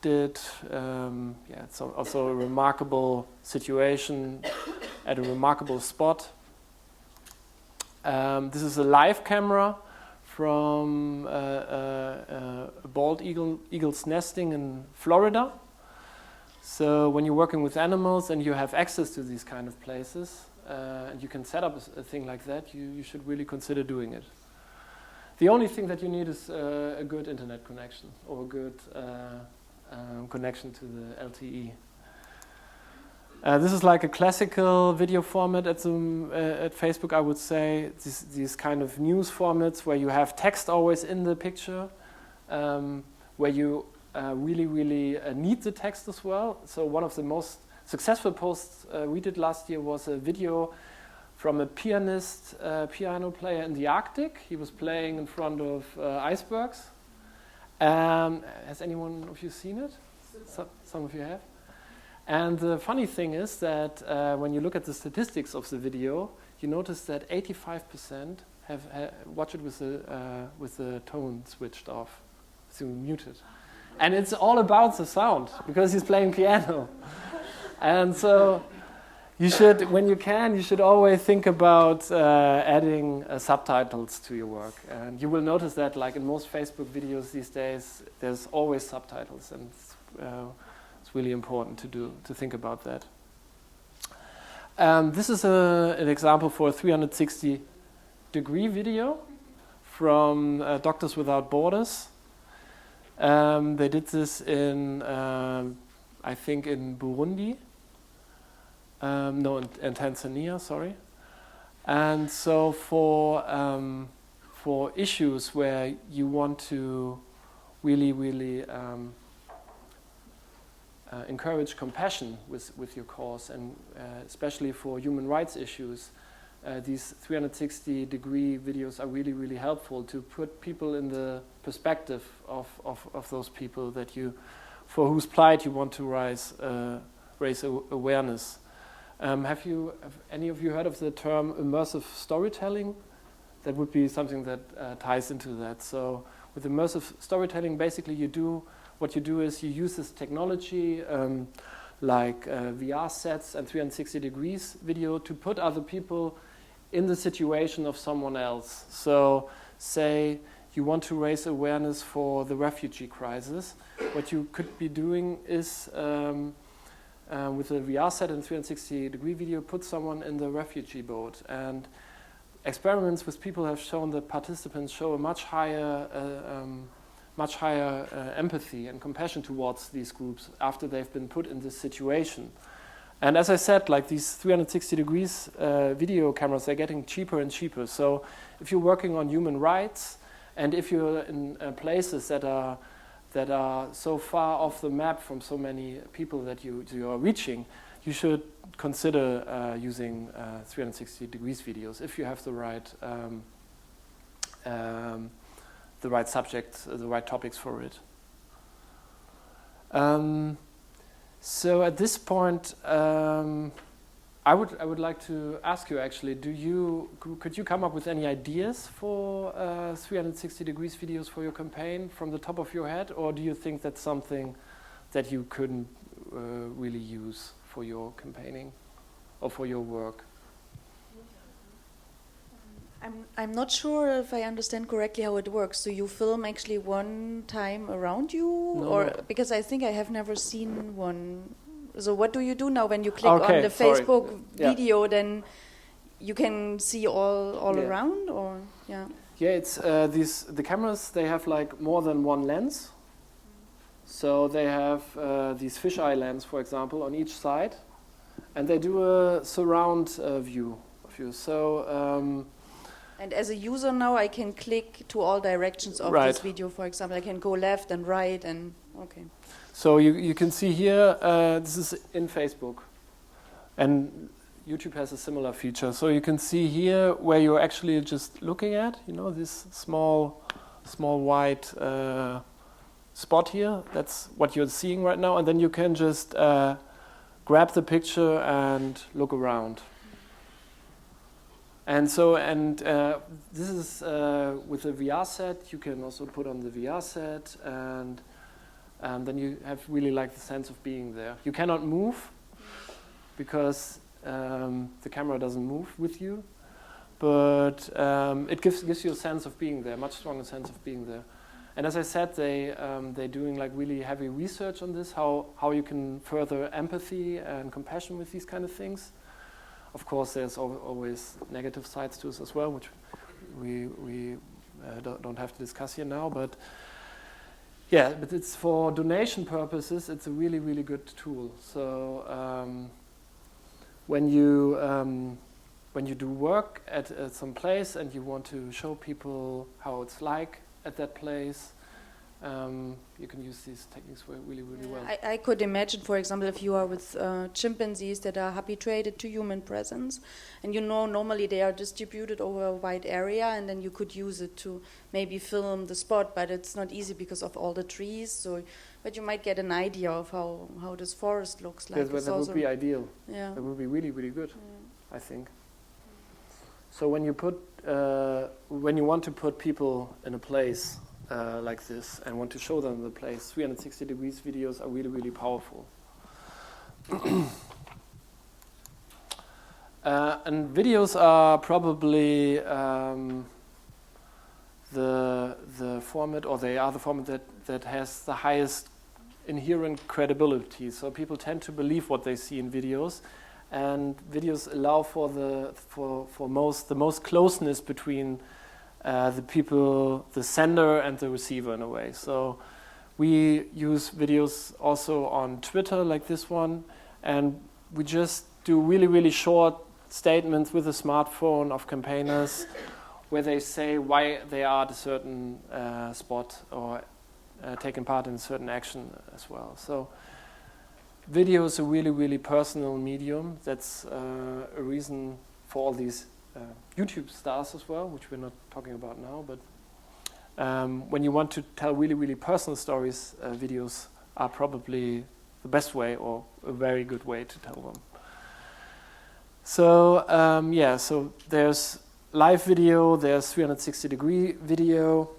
It's also a remarkable situation at a remarkable spot. This is a live camera from a bald eagle's nesting in Florida. So when you're working with animals and you have access to these kind of places, and you can set up a thing like that, you should really consider doing it. The only thing that you need is a good internet connection or a good connection to the LTE. This is like a classical video format at Facebook, I would say. These kind of news formats where you have text always in the picture, where you really need the text as well. So one of the most successful posts we did last year was a video from a piano player in the Arctic. He was playing in front of icebergs. Has anyone of you seen it? Some of you have. And the funny thing is that when you look at the statistics of the video, you notice that 85% have watch it with the tone switched off, so muted. And it's all about the sound, because he's playing piano. And so you should, when you can, you should always think about adding subtitles to your work. And you will notice that, like in most Facebook videos these days, there's always subtitles, and it's really important to think about that. This is an example for a 360-degree video from Doctors Without Borders. They did this in, I think, in Burundi. No, in Tanzania, sorry. And so for issues where you want to really encourage compassion with your cause, and especially for human rights issues, these 360-degree videos are really helpful to put people in the perspective of those people for whose plight you want to raise awareness. Have any of you heard of the term immersive storytelling? That would be something that ties into that. So with immersive storytelling, basically what you do is you use this technology like VR sets and 360 degrees video to put other people in the situation of someone else. So say you want to raise awareness for the refugee crisis. What you could be doing is with a VR set and 360-degree video, put someone in the refugee boat. And experiments with people have shown that participants show a much higher empathy and compassion towards these groups after they've been put in this situation. And as I said, like these 360 degrees video cameras, they're getting cheaper and cheaper. So if you're working on human rights, and if you're in places that are so far off the map from so many people that you are reaching, you should consider using 360 degrees videos if you have the right subjects, the right topics for it. So at this point, I would like to ask you actually, could you come up with any ideas for 360 degrees videos for your campaign from the top of your head, or do you think that's something that you couldn't really use for your campaigning or for your work? I'm not sure if I understand correctly how it works. So you film actually one time around you, or because I think I have never seen one. So what do you do now when you click on the Facebook video? Then you can see all around, or yeah. Yeah, it's the cameras. They have like more than one lens. So they have these fisheye lens, for example, on each side, and they do a surround view of you. So. And as a user now, I can click to all directions of this video, for example. I can go left and right and, okay. So you can see here, this is in Facebook. And YouTube has a similar feature. So you can see here where you're actually just looking at, you know, this small white spot here. That's what you're seeing right now. And then you can just grab the picture and look around. And so, this is with a VR set. You can also put on the VR set, and then you have really like the sense of being there. You cannot move because the camera doesn't move with you, but it gives you a sense of being there, much stronger sense of being there. And as I said, they're doing like really heavy research on this, how you can further empathy and compassion with these kind of things. Of course, there's always negative sides to this as well, which we don't have to discuss here now. But yeah, but it's for donation purposes. It's a really, really good tool. So when you do work at some place and you want to show people how it's like at that place, you can use these techniques really, really well. I could imagine, for example, if you are with chimpanzees that are habituated to human presence, and you know normally they are distributed over a wide area, and then you could use it to maybe film the spot, but it's not easy because of all the trees. So, but you might get an idea of how this forest looks like. That would be ideal. Yeah. That would be really, really good, I think. So when you want to put people in a place like this and want to show them the place, 360 degrees videos are really, really powerful. And videos are probably the format, or they are the format that has the highest inherent credibility. So people tend to believe what they see in videos, and videos allow for the most closeness between the people, the sender and the receiver in a way. So we use videos also on Twitter like this one, and we just do really, really short statements with a smartphone of campaigners where they say why they are at a certain spot or taking part in a certain action as well. So video is a really, really personal medium. That's a reason for all these YouTube stars as well, which we're not talking about now. But when you want to tell really, really personal stories, videos are probably the best way, or a very good way to tell them. So so there's live video, there's 360-degree video,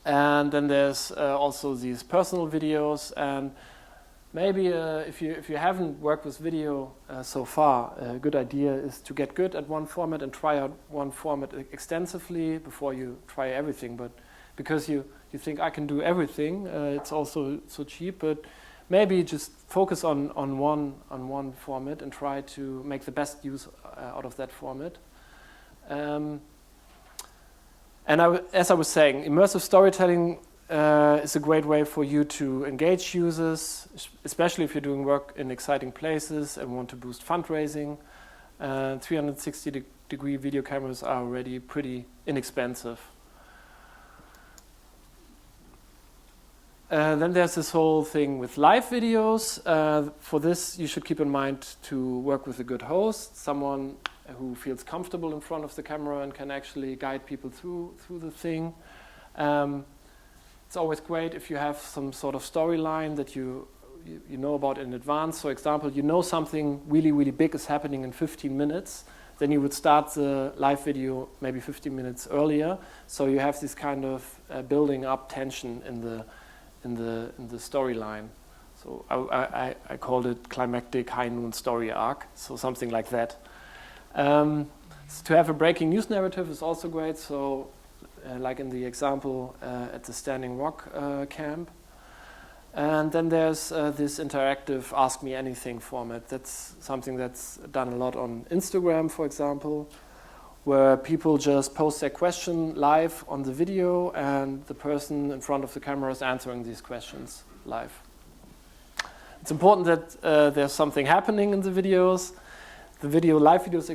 and then there's also these personal videos. And maybe if you haven't worked with video so far, a good idea is to get good at one format and try out one format extensively before you try everything. But because you think I can do everything, it's also so cheap. But maybe just focus on one format and try to make the best use out of that format. And as I was saying, immersive storytelling is a great way for you to engage users, especially if you're doing work in exciting places and want to boost fundraising. 360-degree video cameras are already pretty inexpensive. Then there's this whole thing with live videos. For this, you should keep in mind to work with a good host, someone who feels comfortable in front of the camera and can actually guide people through the thing. It's always great if you have some sort of storyline that you know about in advance. For example, you know something really, really big is happening in 15 minutes. Then you would start the live video maybe 15 minutes earlier. So you have this kind of building up tension in the storyline. So I called it climactic high noon story arc. So something like that. To have a breaking news narrative is also great. So, like in the example at the Standing Rock camp. And then there's this interactive Ask Me Anything format. That's something that's done a lot on Instagram, for example, where people just post their question live on the video and the person in front of the camera is answering these questions live. It's important that there's something happening in the videos. The live videos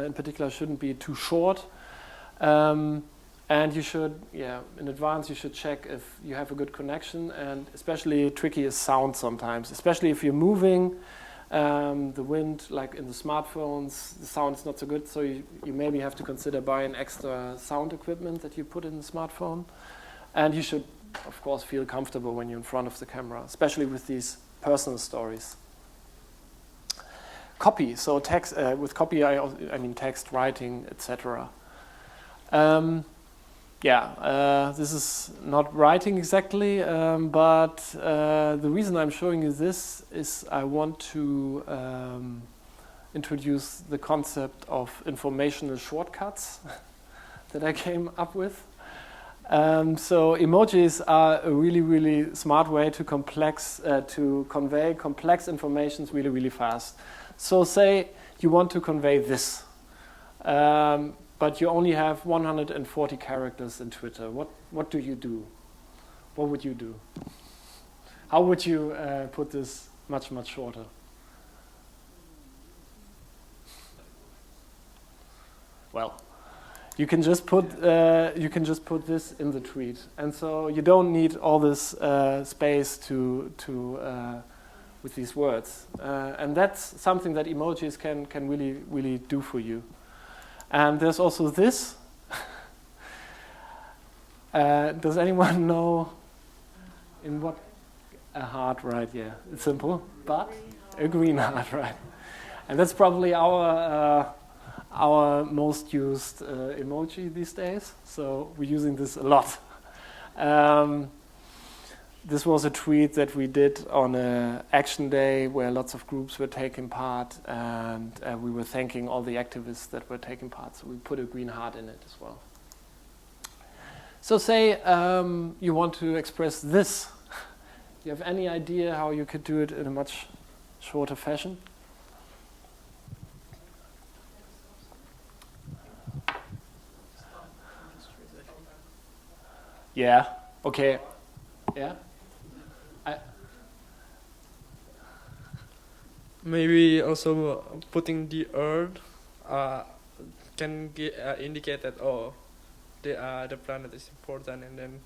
in particular shouldn't be too short. And you should, in advance, you should check if you have a good connection. And especially tricky is sound sometimes, especially if you're moving. The wind, like in the smartphones, the sound is not so good. So you maybe have to consider buying extra sound equipment that you put in the smartphone. And you should, of course, feel comfortable when you're in front of the camera, especially with these personal stories. Copy, so text, with copy I mean text, writing, etc. This is not writing exactly, but the reason I'm showing you this is I want to introduce the concept of informational shortcuts that I came up with. So emojis are a really, really smart way to convey complex information really, really fast. So say you want to convey this. But you only have 140 characters in Twitter. What do you do? What would you do? How would you put this much, much shorter? Well, you can just put this in the tweet, and so you don't need all this space to with these words, and that's something that emojis can really, really do for you. And there's also this. Does anyone know in what? A heart, right? Yeah, it's simple, but a green heart, right? And that's probably our most used emoji these days. So we're using this a lot. This was a tweet that we did on an action day where lots of groups were taking part, and we were thanking all the activists that were taking part. So we put a green heart in it as well. So say you want to express this. Do you have any idea how you could do it in a much shorter fashion? Yeah. Okay. Yeah. Maybe also putting the earth can indicate that the planet is important, and then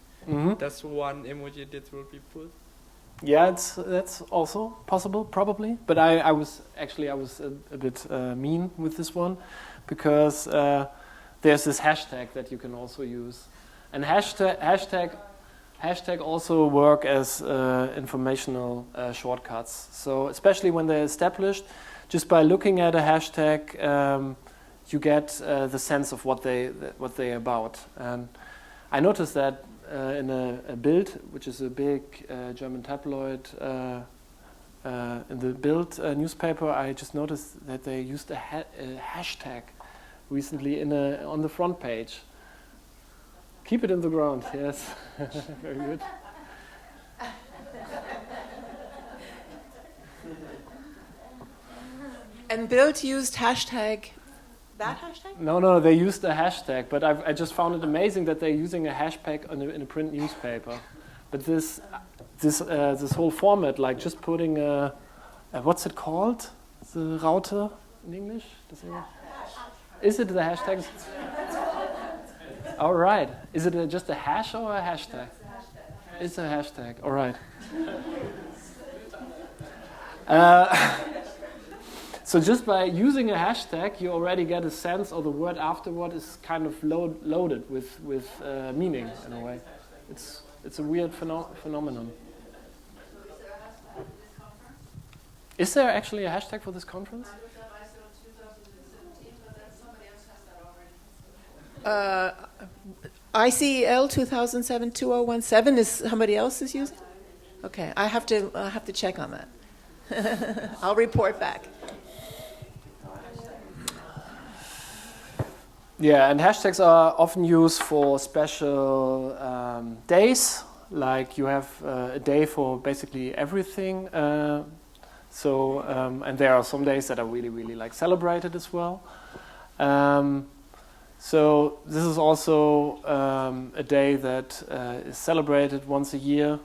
that's one emoji that will be put. Yeah, that's also possible, probably. But I was a bit mean with this one, because there's this hashtag that you can also use, and hashtag also work as informational shortcuts. So especially when they're established, just by looking at a hashtag, you get the sense of what they're about. And I noticed that in a Bild, which is a big German tabloid, in the Bild newspaper, I just noticed that they used a hashtag recently on the front page. Keep it in the ground, yes. Very good. And Bild used hashtag, that hashtag? No, they used a hashtag, but I just found it amazing that they're using a hashtag in a print newspaper. But this whole format, like just putting what's it called? The Raute in English? Is it the hashtag? All right. Is it just a hash or a hashtag? It's a hashtag. All right. So just by using a hashtag, you already get a sense, or the word afterward is kind of loaded with meaning in a way. It's a weird phenomenon. Is there actually a hashtag for this conference? ICEL 2007-2017 is somebody else is using? Okay, I have to check on that. I'll report back. Yeah, and hashtags are often used for special days. Like you have a day for basically everything. And there are some days that are really, really like celebrated as well. So this is also a day that is celebrated once a year.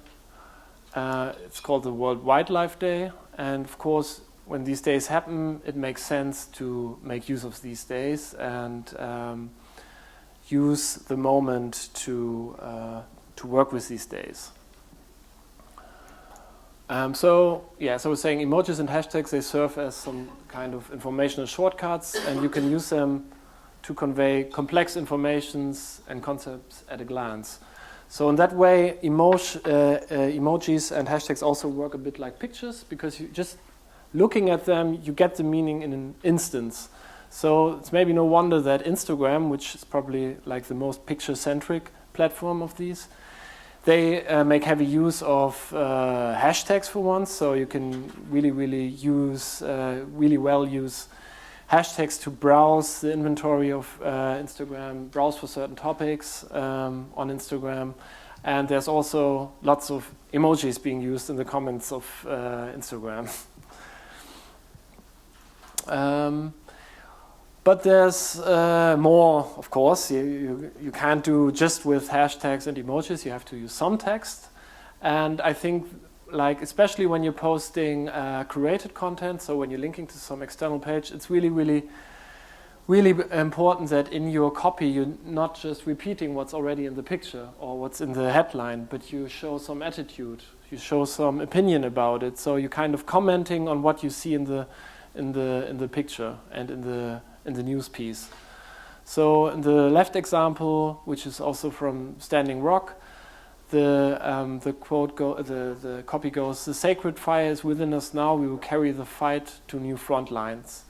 It's called the World Wildlife Day, and of course, when these days happen, it makes sense to make use of these days and use the moment to work with these days. So we're saying emojis and hashtags, they serve as some kind of informational shortcuts, and you can use them to convey complex informations and concepts at a glance. So in that way, emojis and hashtags also work a bit like pictures, because you just looking at them, you get the meaning in an instant. So it's maybe no wonder that Instagram, which is probably like the most picture-centric platform of these, they make heavy use of hashtags for once. So you can really well use hashtags to browse the inventory of Instagram, browse for certain topics on Instagram. And there's also lots of emojis being used in the comments of Instagram. But there's more, of course. You can't do just with hashtags and emojis. You have to use some text. And I think, like, especially when you're posting curated content, so when you're linking to some external page, it's really important that in your copy you're not just repeating what's already in the picture or what's in the headline, but you show some attitude, you show some opinion about it. So you're kind of commenting on what you see in the picture and in the news piece. So in the left example, which is also from Standing Rock, the quote the copy goes: "The sacred fire is within us now. We will carry the fight to new front lines."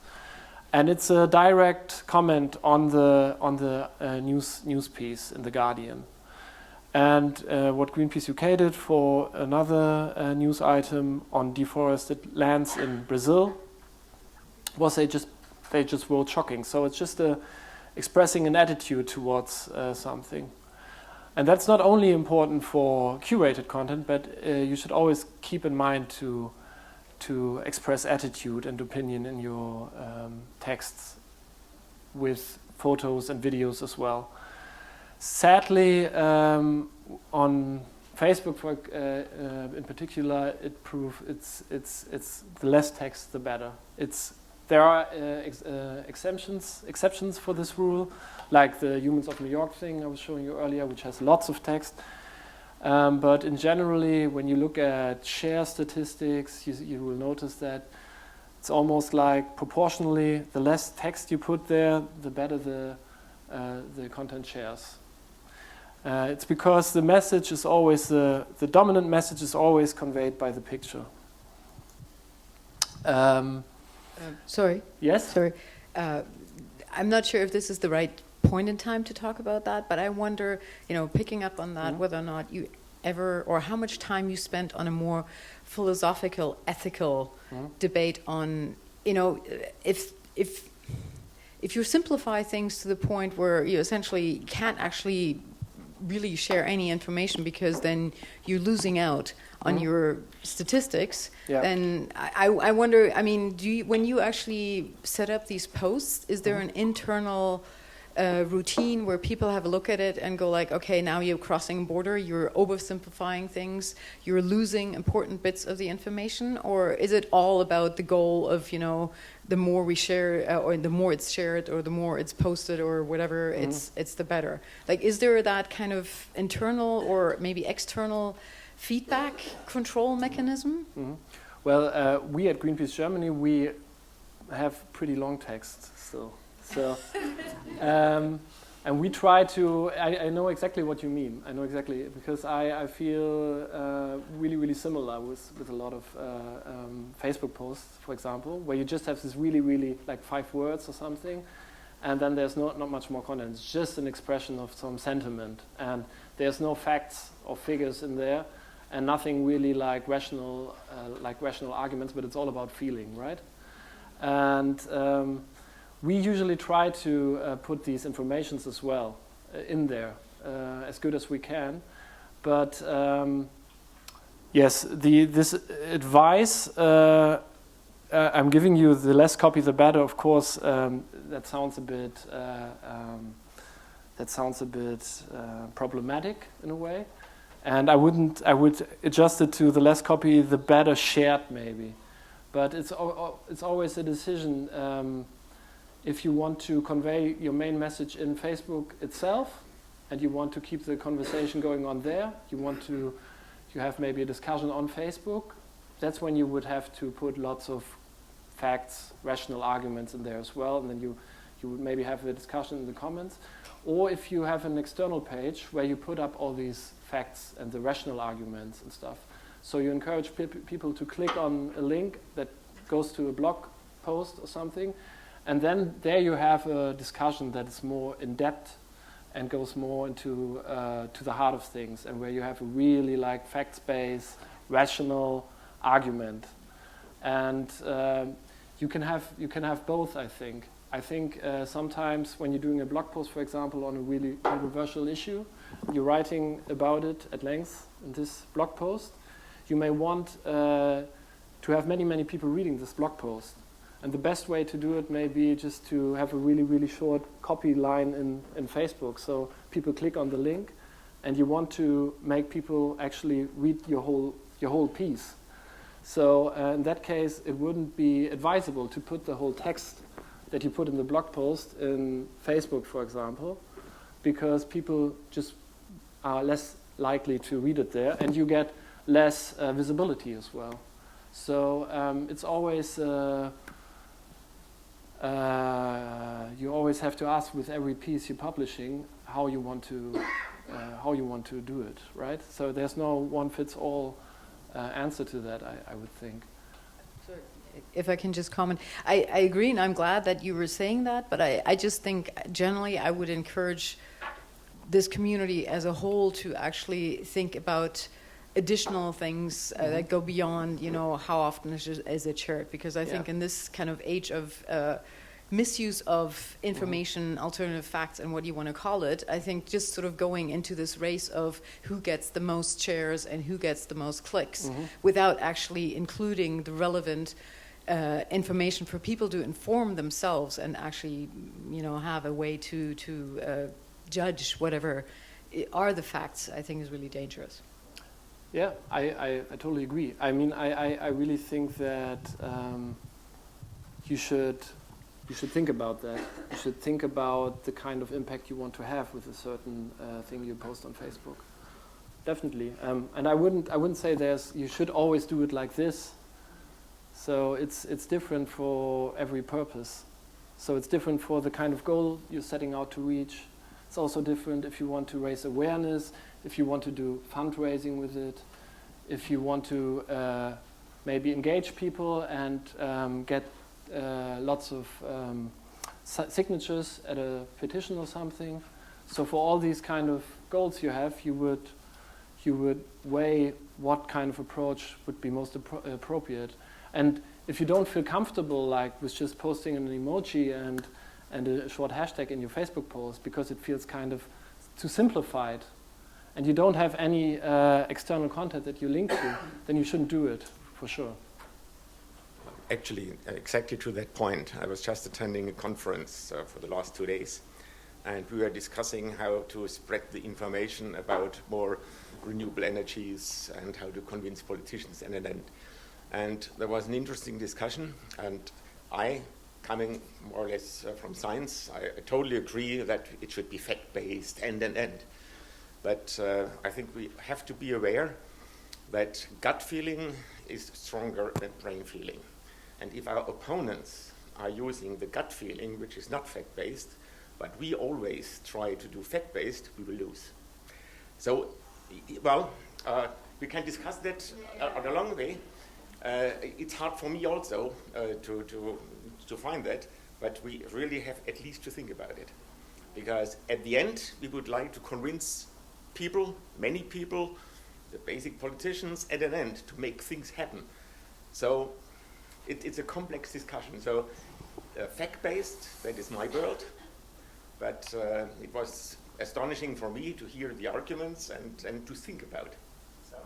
And it's a direct comment on the news piece in the Guardian. And what Greenpeace UK did for another news item on deforested lands in Brazil was they just wrote shocking. So it's just expressing an attitude towards something. And that's not only important for curated content, but you should always keep in mind to express attitude and opinion in your texts with photos and videos as well. Sadly, on Facebook, in particular, it's the less text, the better. There are exceptions for this rule, like the Humans of New York thing I was showing you earlier, which has lots of text. But in generally, when you look at share statistics, you will notice that it's almost like proportionally, the less text you put there, the better the content shares. It's because the message is always the dominant message is always conveyed by the picture. Sorry. Yes? Sorry. I'm not sure if this is the right point in time to talk about that, but I wonder, picking up on that, whether or not you ever, or how much time you spent on a more philosophical, ethical debate on, if you simplify things to the point where you essentially can't actually really share any information because then you're losing out on your statistics, then I wonder, when you actually set up these posts, is there an internal routine where people have a look at it and go like, okay, now you're crossing a border, you're oversimplifying things, you're losing important bits of the information? Or is it all about the goal of, the more we share, or the more it's shared, or the more it's posted, or whatever, it's the better? Like, is there that kind of internal or maybe external feedback control mechanism? Well, we at Greenpeace Germany, we have pretty long text still. So, and we try to, I know exactly what you mean. I know exactly, because I feel really similar with a lot of Facebook posts, for example, where you just have this really like 5 words or something, and then there's not much more content. It's just an expression of some sentiment, and there's no facts or figures in there, and nothing really like rational arguments, but it's all about feeling, right? And we usually try to put these informations as well in there as good as we can. But yes, this advice I'm giving you, the less copy the better. Of course, that sounds a bit problematic in a way, and I would adjust it to the less copy the better shared maybe. But it's always a decision. If you want to convey your main message in Facebook itself, and you want to keep the conversation going on there, you have maybe a discussion on Facebook, that's when you would have to put lots of facts, rational arguments in there as well, and then you would maybe have a discussion in the comments. Or if you have an external page where you put up all these facts and the rational arguments and stuff. So you encourage people to click on a link that goes to a blog post or something, and then there you have a discussion that is more in depth and goes more into to the heart of things, and where you have a really like fact-based, rational argument. And you can have both, I think. I think sometimes when you're doing a blog post, for example, on a really controversial issue, you're writing about it at length in this blog post, you may want to have many people reading this blog post. And the best way to do it may be just to have a really short copy line in Facebook. So people click on the link, and you want to make people actually read your whole piece. So in that case, it wouldn't be advisable to put the whole text that you put in the blog post in Facebook, for example, because people just are less likely to read it there, and you get less visibility as well. So it's always you always have to ask with every piece you're publishing how you want to do it, right? So there's no one-fits-all answer to that, I would think. Sorry, if I can just comment, I agree, and I'm glad that you were saying that, but I just think generally I would encourage this community as a whole to actually think about additional things that go beyond, how often is it shared, because I think in this kind of age of misuse of information, alternative facts, and what you want to call it, I think just sort of going into this race of who gets the most shares and who gets the most clicks without actually including the relevant information for people to inform themselves and actually, have a way to judge whatever are the facts, I think is really dangerous. Yeah, I totally agree. I mean, I really think that you should think about that. You should think about the kind of impact you want to have with a certain thing you post on Facebook. Definitely. And I wouldn't say you should always do it like this. So it's different for every purpose. So it's different for the kind of goal you're setting out to reach. It's also different if you want to raise awareness, if you want to do fundraising with it, if you want to maybe engage people and get lots of signatures at a petition or something. So for all these kind of goals you have, you would weigh what kind of approach would be most appropriate. And if you don't feel comfortable like with just posting an emoji and a short hashtag in your Facebook post because it feels kind of too simplified, and you don't have any external content that you link to, then you shouldn't do it, for sure. Actually, exactly to that point, I was just attending a conference for the last 2 days, and we were discussing how to spread the information about more renewable energies and how to convince politicians and there was an interesting discussion, and I, coming more or less from science, I totally agree that it should be fact-based and. But I think we have to be aware that gut feeling is stronger than brain feeling. And if our opponents are using the gut feeling, which is not fact-based, but we always try to do fact-based, we will lose. So, we can discuss that on a long way. It's hard for me also to find that, but we really have at least to think about it. Because at the end, we would like to convince people, many people, the basic politicians, at an end to make things happen. So it's a complex discussion. So fact-based. That is my world. But it was astonishing for me to hear the arguments and to think about it. So.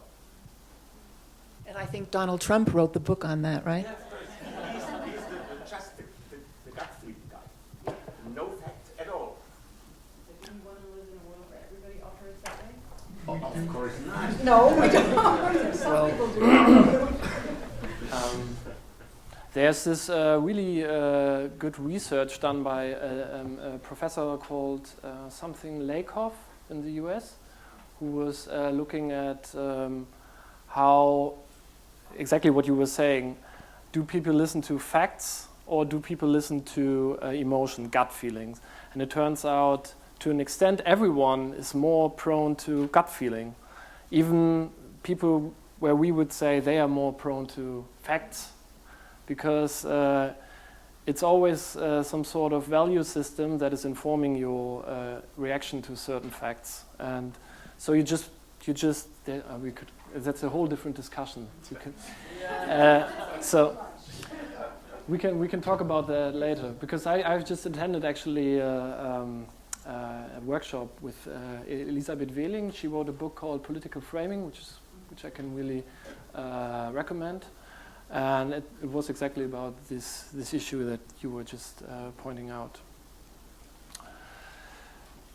And I think Donald Trump wrote the book on that, right? He's just the gut feeling guy. No facts at all. Do you want to live in a world where everybody operates that way? Oh, of course not. No, we don't. Some people do. There's this really good research done by a professor called something Lakoff in the US, who was looking at how, exactly what you were saying, do people listen to facts or do people listen to emotion, gut feelings? And it turns out, to an extent, everyone is more prone to gut feeling. Even people where we would say they are more prone to facts, because it's always some sort of value system that is informing your reaction to certain facts. And so we could, that's a whole different discussion. So we can talk about that later, because I've just attended actually a workshop with Elisabeth Wehling. She wrote a book called Political Framing, which I can really recommend. And it was exactly about this issue that you were just pointing out.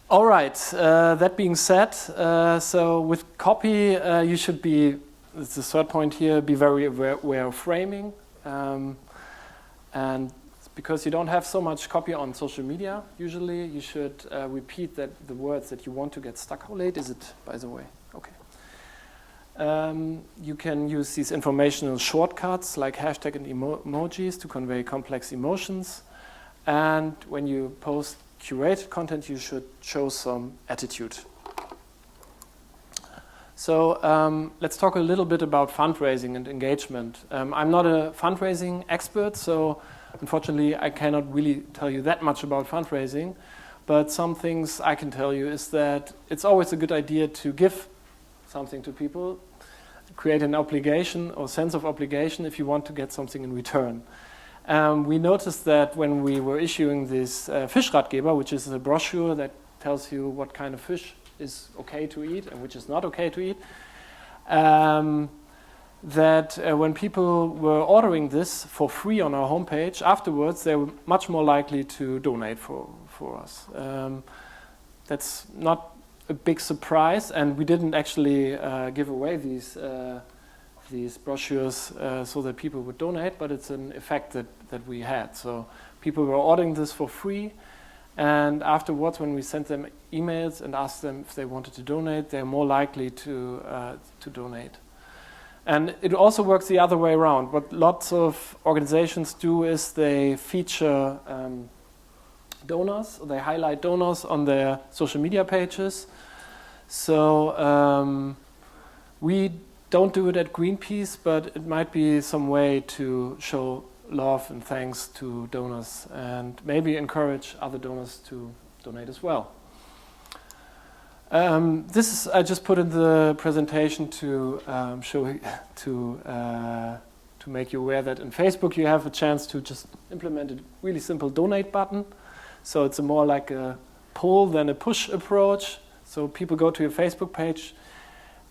All right, that being said, so with copy, you should be, it's the third point here, be very aware of framing. And because you don't have so much copy on social media, usually you should repeat the words that you want to get stuck. How late is it, by the way? Okay. You can use these informational shortcuts like hashtag and emojis to convey complex emotions. And when you post curated content, you should show some attitude. So let's talk a little bit about fundraising and engagement. I'm not a fundraising expert, so unfortunately I cannot really tell you that much about fundraising. But some things I can tell you is that it's always a good idea to give something to people, create an obligation or sense of obligation if you want to get something in return. We noticed that when we were issuing this Fischratgeber, which is a brochure that tells you what kind of fish is okay to eat and which is not okay to eat, that when people were ordering this for free on our homepage, afterwards they were much more likely to donate for us. That's not a big surprise, and we didn't actually give away these brochures so that people would donate, but it's an effect that we had. So people were ordering this for free, and afterwards when we sent them emails and asked them if they wanted to donate, they're more likely to donate. And it also works the other way around. What lots of organizations do is they feature donors, or they highlight donors on their social media pages. So we don't do it at Greenpeace, but it might be some way to show love and thanks to donors and maybe encourage other donors to donate as well. This is, I just put in the presentation to show to make you aware that in Facebook you have a chance to just implement a really simple donate button. So it's more like a pull than a push approach. So people go to your Facebook page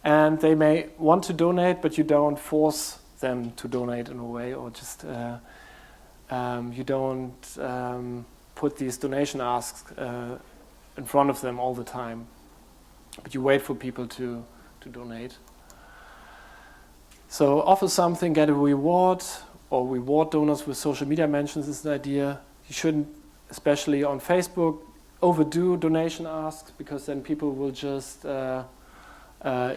and they may want to donate, but you don't force them to donate in a way, or just you don't put these donation asks in front of them all the time. But you wait for people to donate. So offer something, get a reward, or reward donors with social media mentions is an idea. You shouldn't, especially on Facebook, overdo donation asks, because then people will just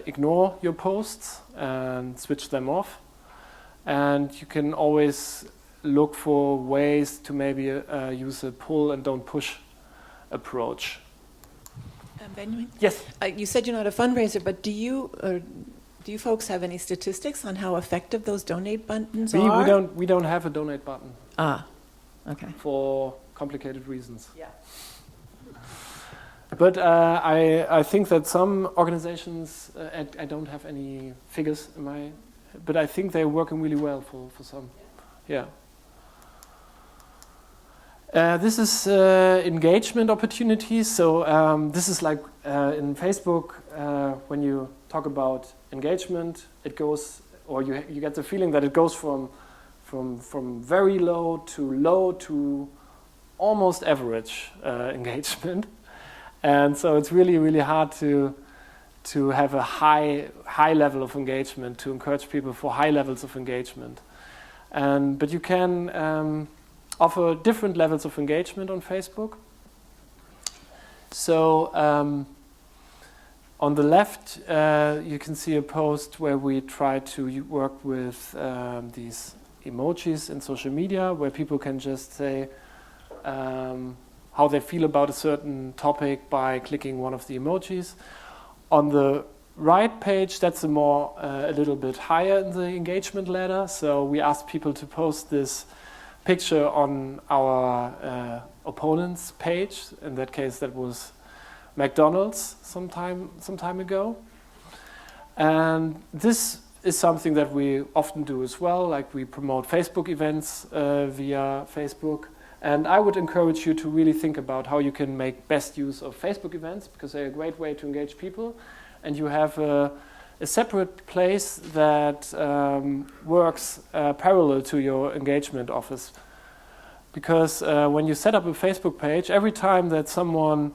ignore your posts and switch them off. And you can always look for ways to maybe use a pull and don't push approach. Benjamin? Yes. You said you're not a fundraiser, but do you folks have any statistics on how effective those donate buttons are? We don't have a donate button. Ah, okay. For complicated reasons. Yeah. But I think that some organizations, I don't have any figures in my, but I think they're working really well for some. Yeah. This is engagement opportunities. So this is like in Facebook, when you talk about engagement, it goes, or you get the feeling that it goes from very low to almost average engagement. And so it's really, really hard to have a high level of engagement, to encourage people for high levels of engagement. But you can offer different levels of engagement on Facebook. So on the left, you can see a post where we try to work with these emojis in social media, where people can just say how they feel about a certain topic by clicking one of the emojis. On the right page, that's a little bit higher in the engagement ladder. So we asked people to post this picture on our opponent's page. In that case, that was McDonald's some time ago. And this is something that we often do as well, like we promote Facebook events via Facebook. And I would encourage you to really think about how you can make best use of Facebook events, because they're a great way to engage people. And you have a separate place that works parallel to your engagement office. Because when you set up a Facebook page, every time that someone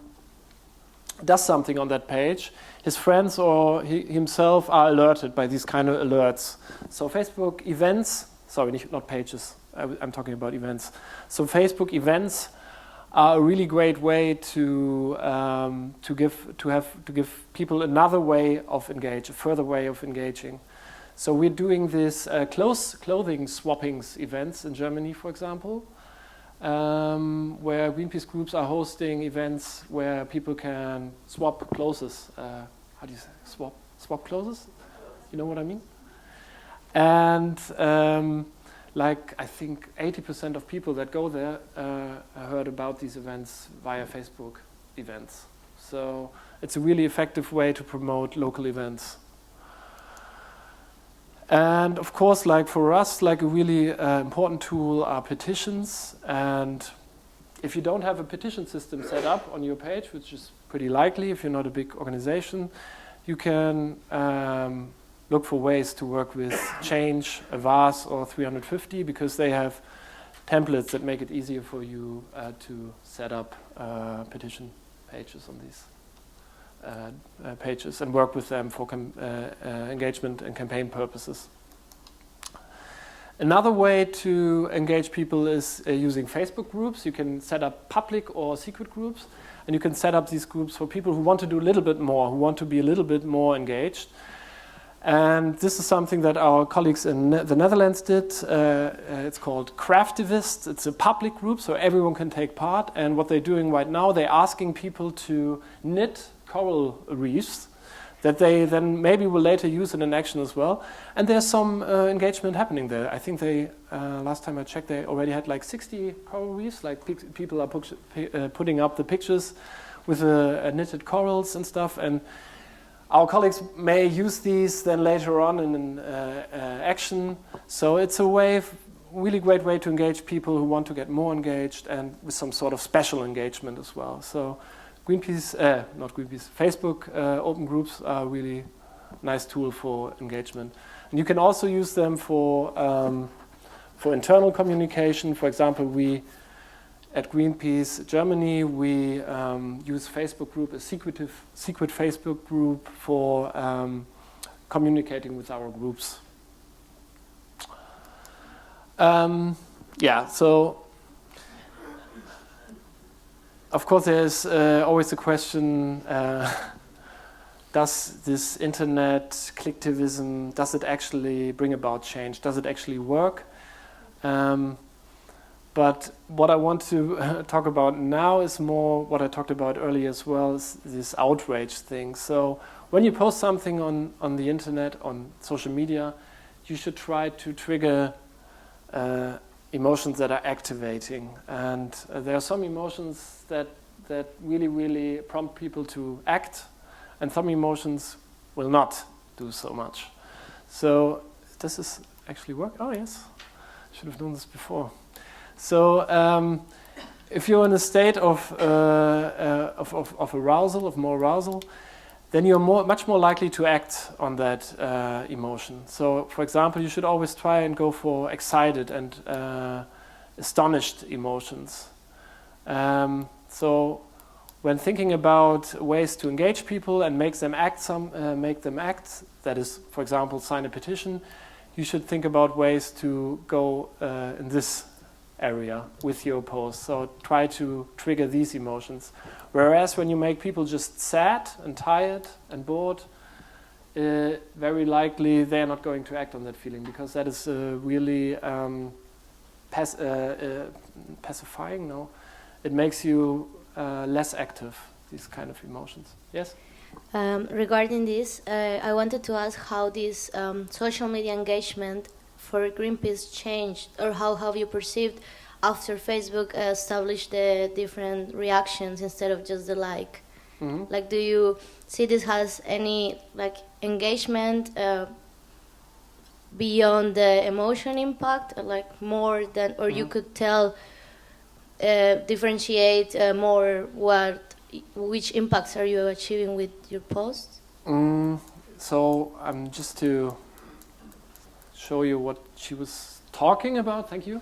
does something on that page, his friends or himself are alerted by these kind of alerts. So Facebook events, sorry, not pages, I'm talking about events. So Facebook events are a really great way to give people another way of engage, a further way of engaging. So we're doing this clothing swappings events in Germany, for example, where Greenpeace groups are hosting events where people can swap clothes. How do you say swap clothes? You know what I mean? And like I think 80% of people that go there heard about these events via Facebook events. So it's a really effective way to promote local events. And of course, like for us, like a really important tool are petitions. And if you don't have a petition system set up on your page, which is pretty likely if you're not a big organization, you can look for ways to work with Change, Avast, or 350, because they have templates that make it easier for you to set up petition pages on these pages and work with them for engagement and campaign purposes. Another way to engage people is using Facebook groups. You can set up public or secret groups, and you can set up these groups for people who want to do a little bit more, who want to be a little bit more engaged. And this is something that our colleagues in the Netherlands did. It's called Craftivist. It's a public group, so everyone can take part. And what they're doing right now, they're asking people to knit coral reefs that they then maybe will later use in an action as well. And there's some engagement happening there. I think they, last time I checked, they already had like 60 coral reefs. Like people are putting up the pictures with knitted corals and stuff. And our colleagues may use these then later on in an action. So it's a really great way to engage people who want to get more engaged and with some sort of special engagement as well. So Facebook open groups are a really nice tool for engagement. And you can also use them for internal communication. For example, we at Greenpeace Germany, we use Facebook group, a secret Facebook group for communicating with our groups. So of course there's always the question, does this internet clicktivism, does it actually bring about change? Does it actually work? But what I want to talk about now is more what I talked about earlier as well, is this outrage thing. So when you post something on the internet, on social media, you should try to trigger emotions that are activating. And there are some emotions that really, really prompt people to act, and some emotions will not do so much. So does this actually work? Oh, yes. Should have done this before. So if you're in a state of arousal, of more arousal, then you're much more likely to act on that emotion. So, for example, you should always try and go for excited and astonished emotions. So, when thinking about ways to engage people and make them act, that is, for example, sign a petition, you should think about ways to go in this area with your post. So try to trigger these emotions. Whereas when you make people just sad and tired and bored, very likely they're not going to act on that feeling, because that is really pacifying. No, it makes you less active, these kind of emotions. Yes? Regarding this, I wanted to ask how this social media engagement for Greenpeace changed, or how have you perceived after Facebook established the different reactions instead of just the like? Mm-hmm. Like, do you see this has any like engagement beyond the emotion impact, like more than, or you could tell, differentiate more which impacts are you achieving with your posts? So just to show you what she was talking about, thank you.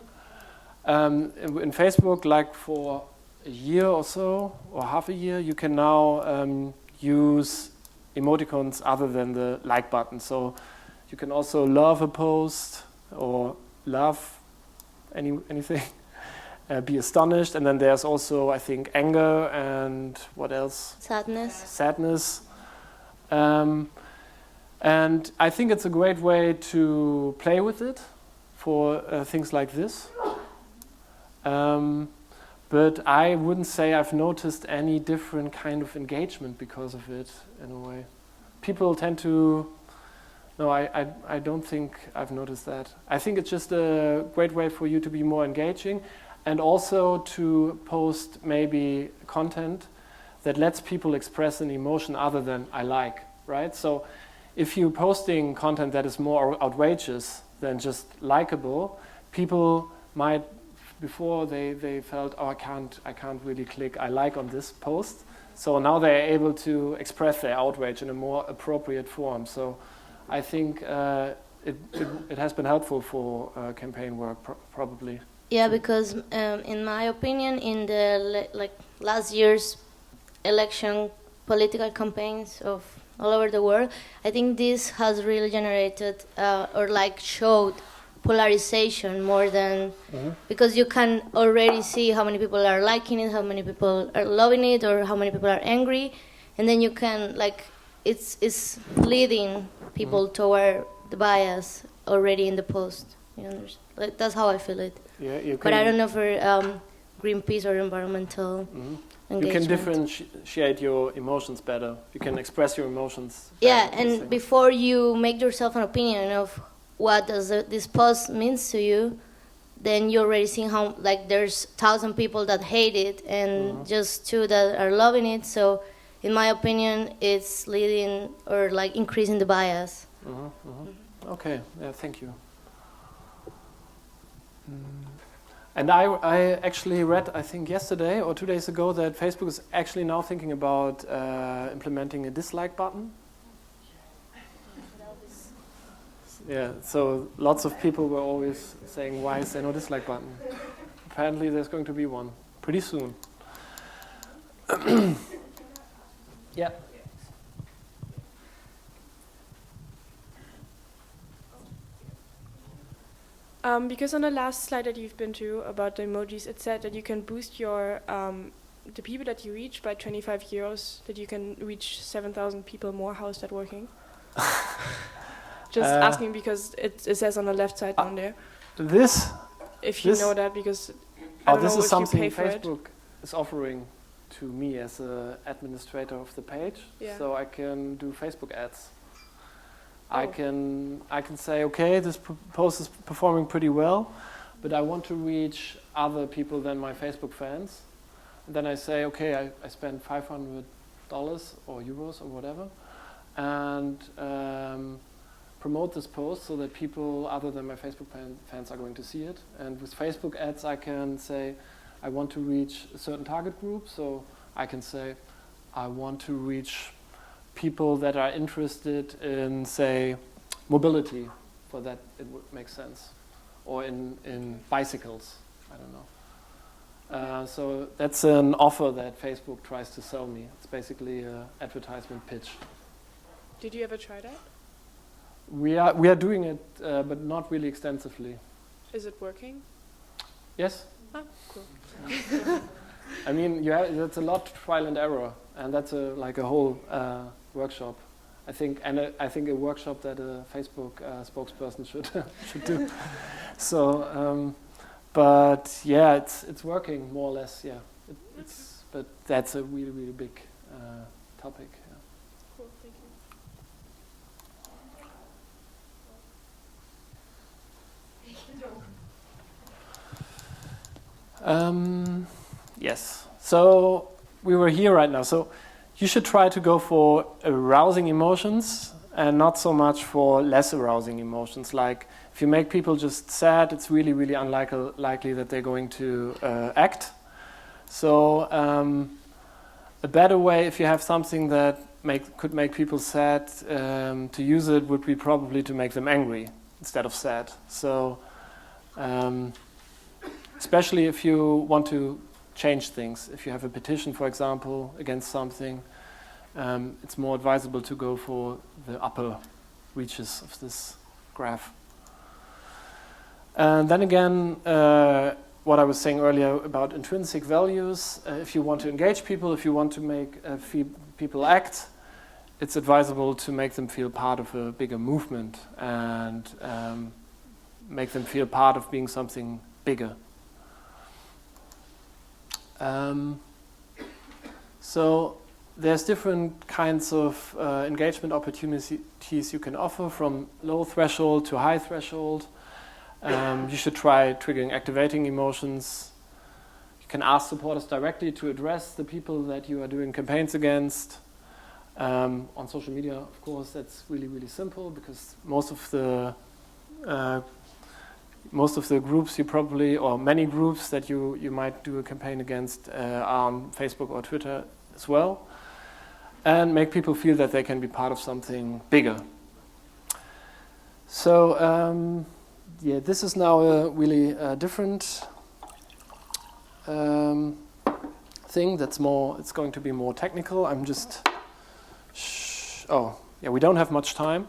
In Facebook, like for a year or so, or half a year, you can now use emoticons other than the like button. So you can also love a post or love anything. Be astonished, and then there's also, I think, anger and what else? Sadness. And I think it's a great way to play with it for things like this. But I wouldn't say I've noticed any different kind of engagement because of it, in a way. People tend to... No, I don't think I've noticed that. I think it's just a great way for you to be more engaging, and also to post maybe content that lets people express an emotion other than I like, right? So if you're posting content that is more outrageous than just likable, people might, before they felt, oh, I can't really click I like on this post. So now they're able to express their outrage in a more appropriate form. So I think it has been helpful for campaign work, probably. Yeah, because in my opinion, in the last year's election political campaigns of all over the world, I think this has really generated or showed polarization more than because you can already see how many people are liking it, how many people are loving it, or how many people are angry, and then you can it's leading people toward the bias already in the post. You understand? That's how I feel it. Yeah, but I don't know for Greenpeace or environmental engagement. You can differentiate your emotions better. You can express your emotions. Yeah, and before you make yourself an opinion of what does this post means to you, then you're already seeing how there's 1,000 people that hate it and just 2 that are loving it. So, in my opinion, it's leading or increasing the bias. Okay. Yeah. Thank you. And I actually read, I think yesterday or 2 days ago, that Facebook is actually now thinking about implementing a dislike button. Yeah, so lots of people were always saying, why is there no dislike button? Apparently there's going to be one pretty soon. Yeah. Because on the last slide that you've been to about the emojis, it said that you can boost your the people that you reach by 25 euros, that you can reach 7,000 people more. How is that working? Just asking because it says on the left side down there. If you know that, because I don't know this is if something you pay for Facebook is offering to me as an administrator of the page, so I can do Facebook ads. I can say, okay, this post is performing pretty well, but I want to reach other people than my Facebook fans. And then I say, okay, I spend $500 or euros or whatever, and promote this post so that people other than my Facebook fans are going to see it. And with Facebook ads, I can say, I want to reach a certain target group, so I can say I want to reach people that are interested in, say, mobility, for that it would make sense, or in bicycles, I don't know. So that's an offer that Facebook tries to sell me. It's basically an advertisement pitch. Did you ever try that? We are doing it, but not really extensively. Is it working? Yes. Ah, cool. I mean, that's a lot of trial and error, and that's like a whole workshop. I think a workshop that a Facebook spokesperson should do. So, but yeah, it's working more or less. Yeah, but that's a really really big topic. Yeah. Cool, thank you. Yes. So we were here right now. So you should try to go for arousing emotions and not so much for less arousing emotions. Like if you make people just sad, it's really, really unlikely that they're going to act. So a better way, if you have something that could make people sad, to use it would be probably to make them angry instead of sad. So especially if you want to change things. If you have a petition, for example, against something, it's more advisable to go for the upper reaches of this graph. And then again, what I was saying earlier about intrinsic values, if you want to engage people, if you want to make people act, it's advisable to make them feel part of a bigger movement and make them feel part of being something bigger. So there's different kinds of engagement opportunities you can offer, from low threshold to high threshold. You should try triggering activating emotions. You can ask supporters directly to address the people that you are doing campaigns against. On social media, of course, that's really, really simple, because most of the groups you probably, or many groups that you might do a campaign against, are on Facebook or Twitter as well, and make people feel that they can be part of something bigger. So yeah, this is now a really different thing. That's more. It's going to be more technical. I'm just. Oh yeah, we don't have much time,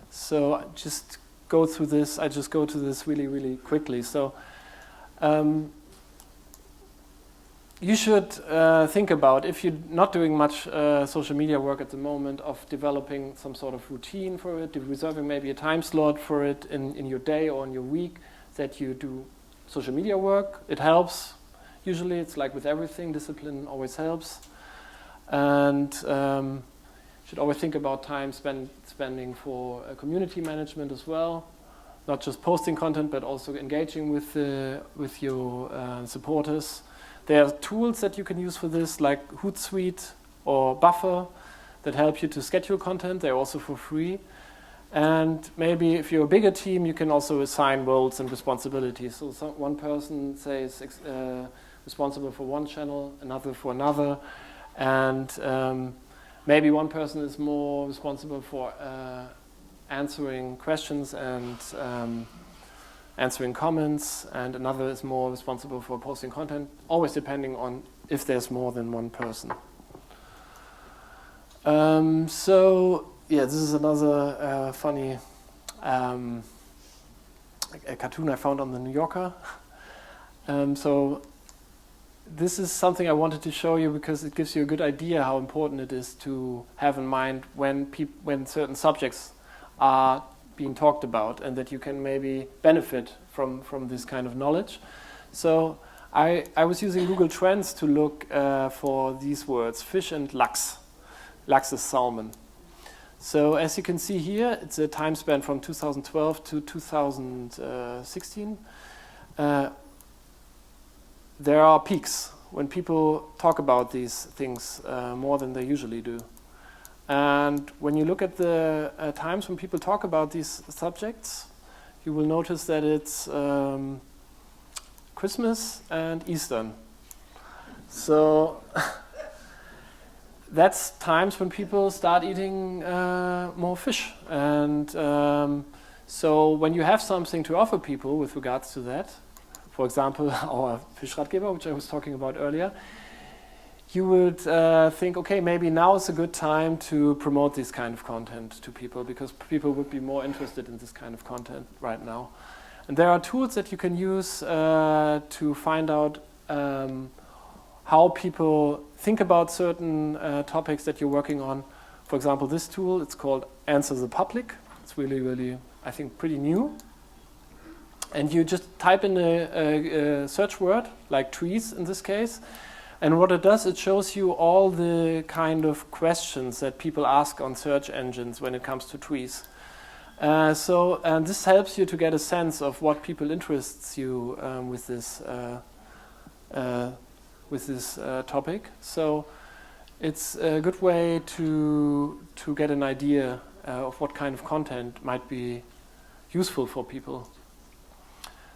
so just go through this. I just go to this really, really quickly. So you should think about, if you're not doing much social media work at the moment, of developing some sort of routine for it, reserving maybe a time slot for it in your day or in your week that you do social media work. It helps. Usually it's like with everything, discipline always helps. And should always think about time spending for community management as well, not just posting content, but also engaging with your supporters. There are tools that you can use for this, like Hootsuite or Buffer, that help you to schedule content. They're also for free. And maybe if you're a bigger team, you can also assign roles and responsibilities. So one person, say, is responsible for one channel, another for another, and maybe one person is more responsible for answering questions and answering comments, and another is more responsible for posting content, always depending on if there's more than one person. So, yeah, this is another funny a cartoon I found on the New Yorker. So this is something I wanted to show you because it gives you a good idea how important it is to have in mind when certain subjects are being talked about, and that you can maybe benefit from this kind of knowledge. So I was using Google Trends to look for these words, fish and lachs. Lachs is salmon. So as you can see here, it's a time span from 2012 to 2016. There are peaks when people talk about these things more than they usually do. And when you look at the times when people talk about these subjects, you will notice that it's Christmas and Easter So that's times when people start eating more fish. And so when you have something to offer people with regards to that, for example, our Fischratgeber, which I was talking about earlier, you would think, okay, maybe now is a good time to promote this kind of content to people, because people would be more interested in this kind of content right now. And there are tools that you can use to find out how people think about certain topics that you're working on. For example, this tool, it's called Answer the Public. It's really, really, I think, pretty new. And you just type in a search word, like trees in this case, and what it does, it shows you all the kind of questions that people ask on search engines when it comes to trees. So this helps you to get a sense of what people interests you with this topic. So it's a good way to get an idea of what kind of content might be useful for people.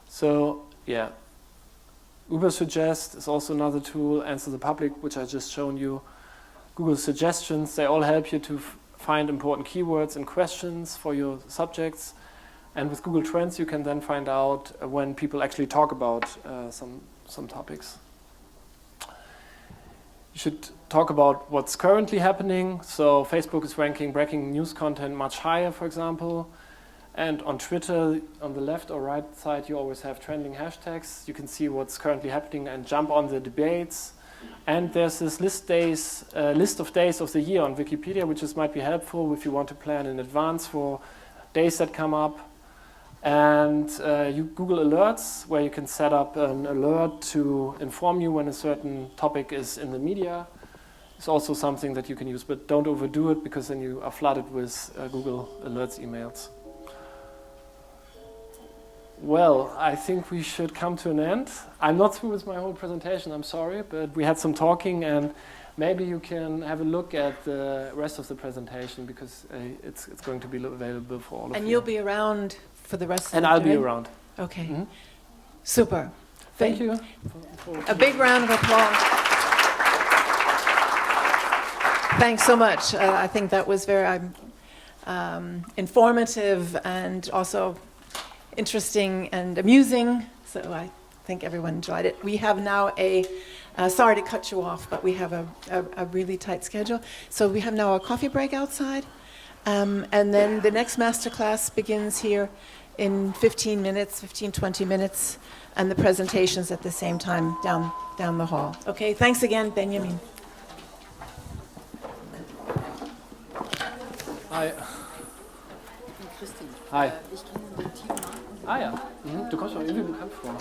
So yeah, Uber Suggest is also another tool. Answer the Public, which I just shown you. Google Suggestions, they all help you to find important keywords and questions for your subjects. And with Google Trends, you can then find out when people actually talk about some topics. You should talk about what's currently happening. So Facebook is ranking breaking news content much higher, for example. And on Twitter, on the left or right side, you always have trending hashtags. You can see what's currently happening and jump on the debates. And there's this list of days of the year on Wikipedia, which might be helpful if you want to plan in advance for days that come up. And you Google Alerts, where you can set up an alert to inform you when a certain topic is in the media. It's also something that you can use, but don't overdo it, because then you are flooded with Google Alerts emails. Well, I think we should come to an end. I'm not through with my whole presentation, I'm sorry, but we had some talking, and maybe you can have a look at the rest of the presentation, because it's going to be available for all of you. And you'll be around for the rest of the day? And I'll be around. Okay. Mm-hmm. Super. Thank you. A big round of applause. Thanks so much. I think that was very informative and also interesting and amusing, so I think everyone enjoyed it. We have now sorry to cut you off, but we have a really tight schedule. So we have now a coffee break outside, and then the next masterclass begins here in 15 minutes, 20 minutes, and the presentations at the same time down the hall. Okay, thanks again, Benjamin. Hi. Hi. Ah ja, du kommst mir irgendwie bekannt vor.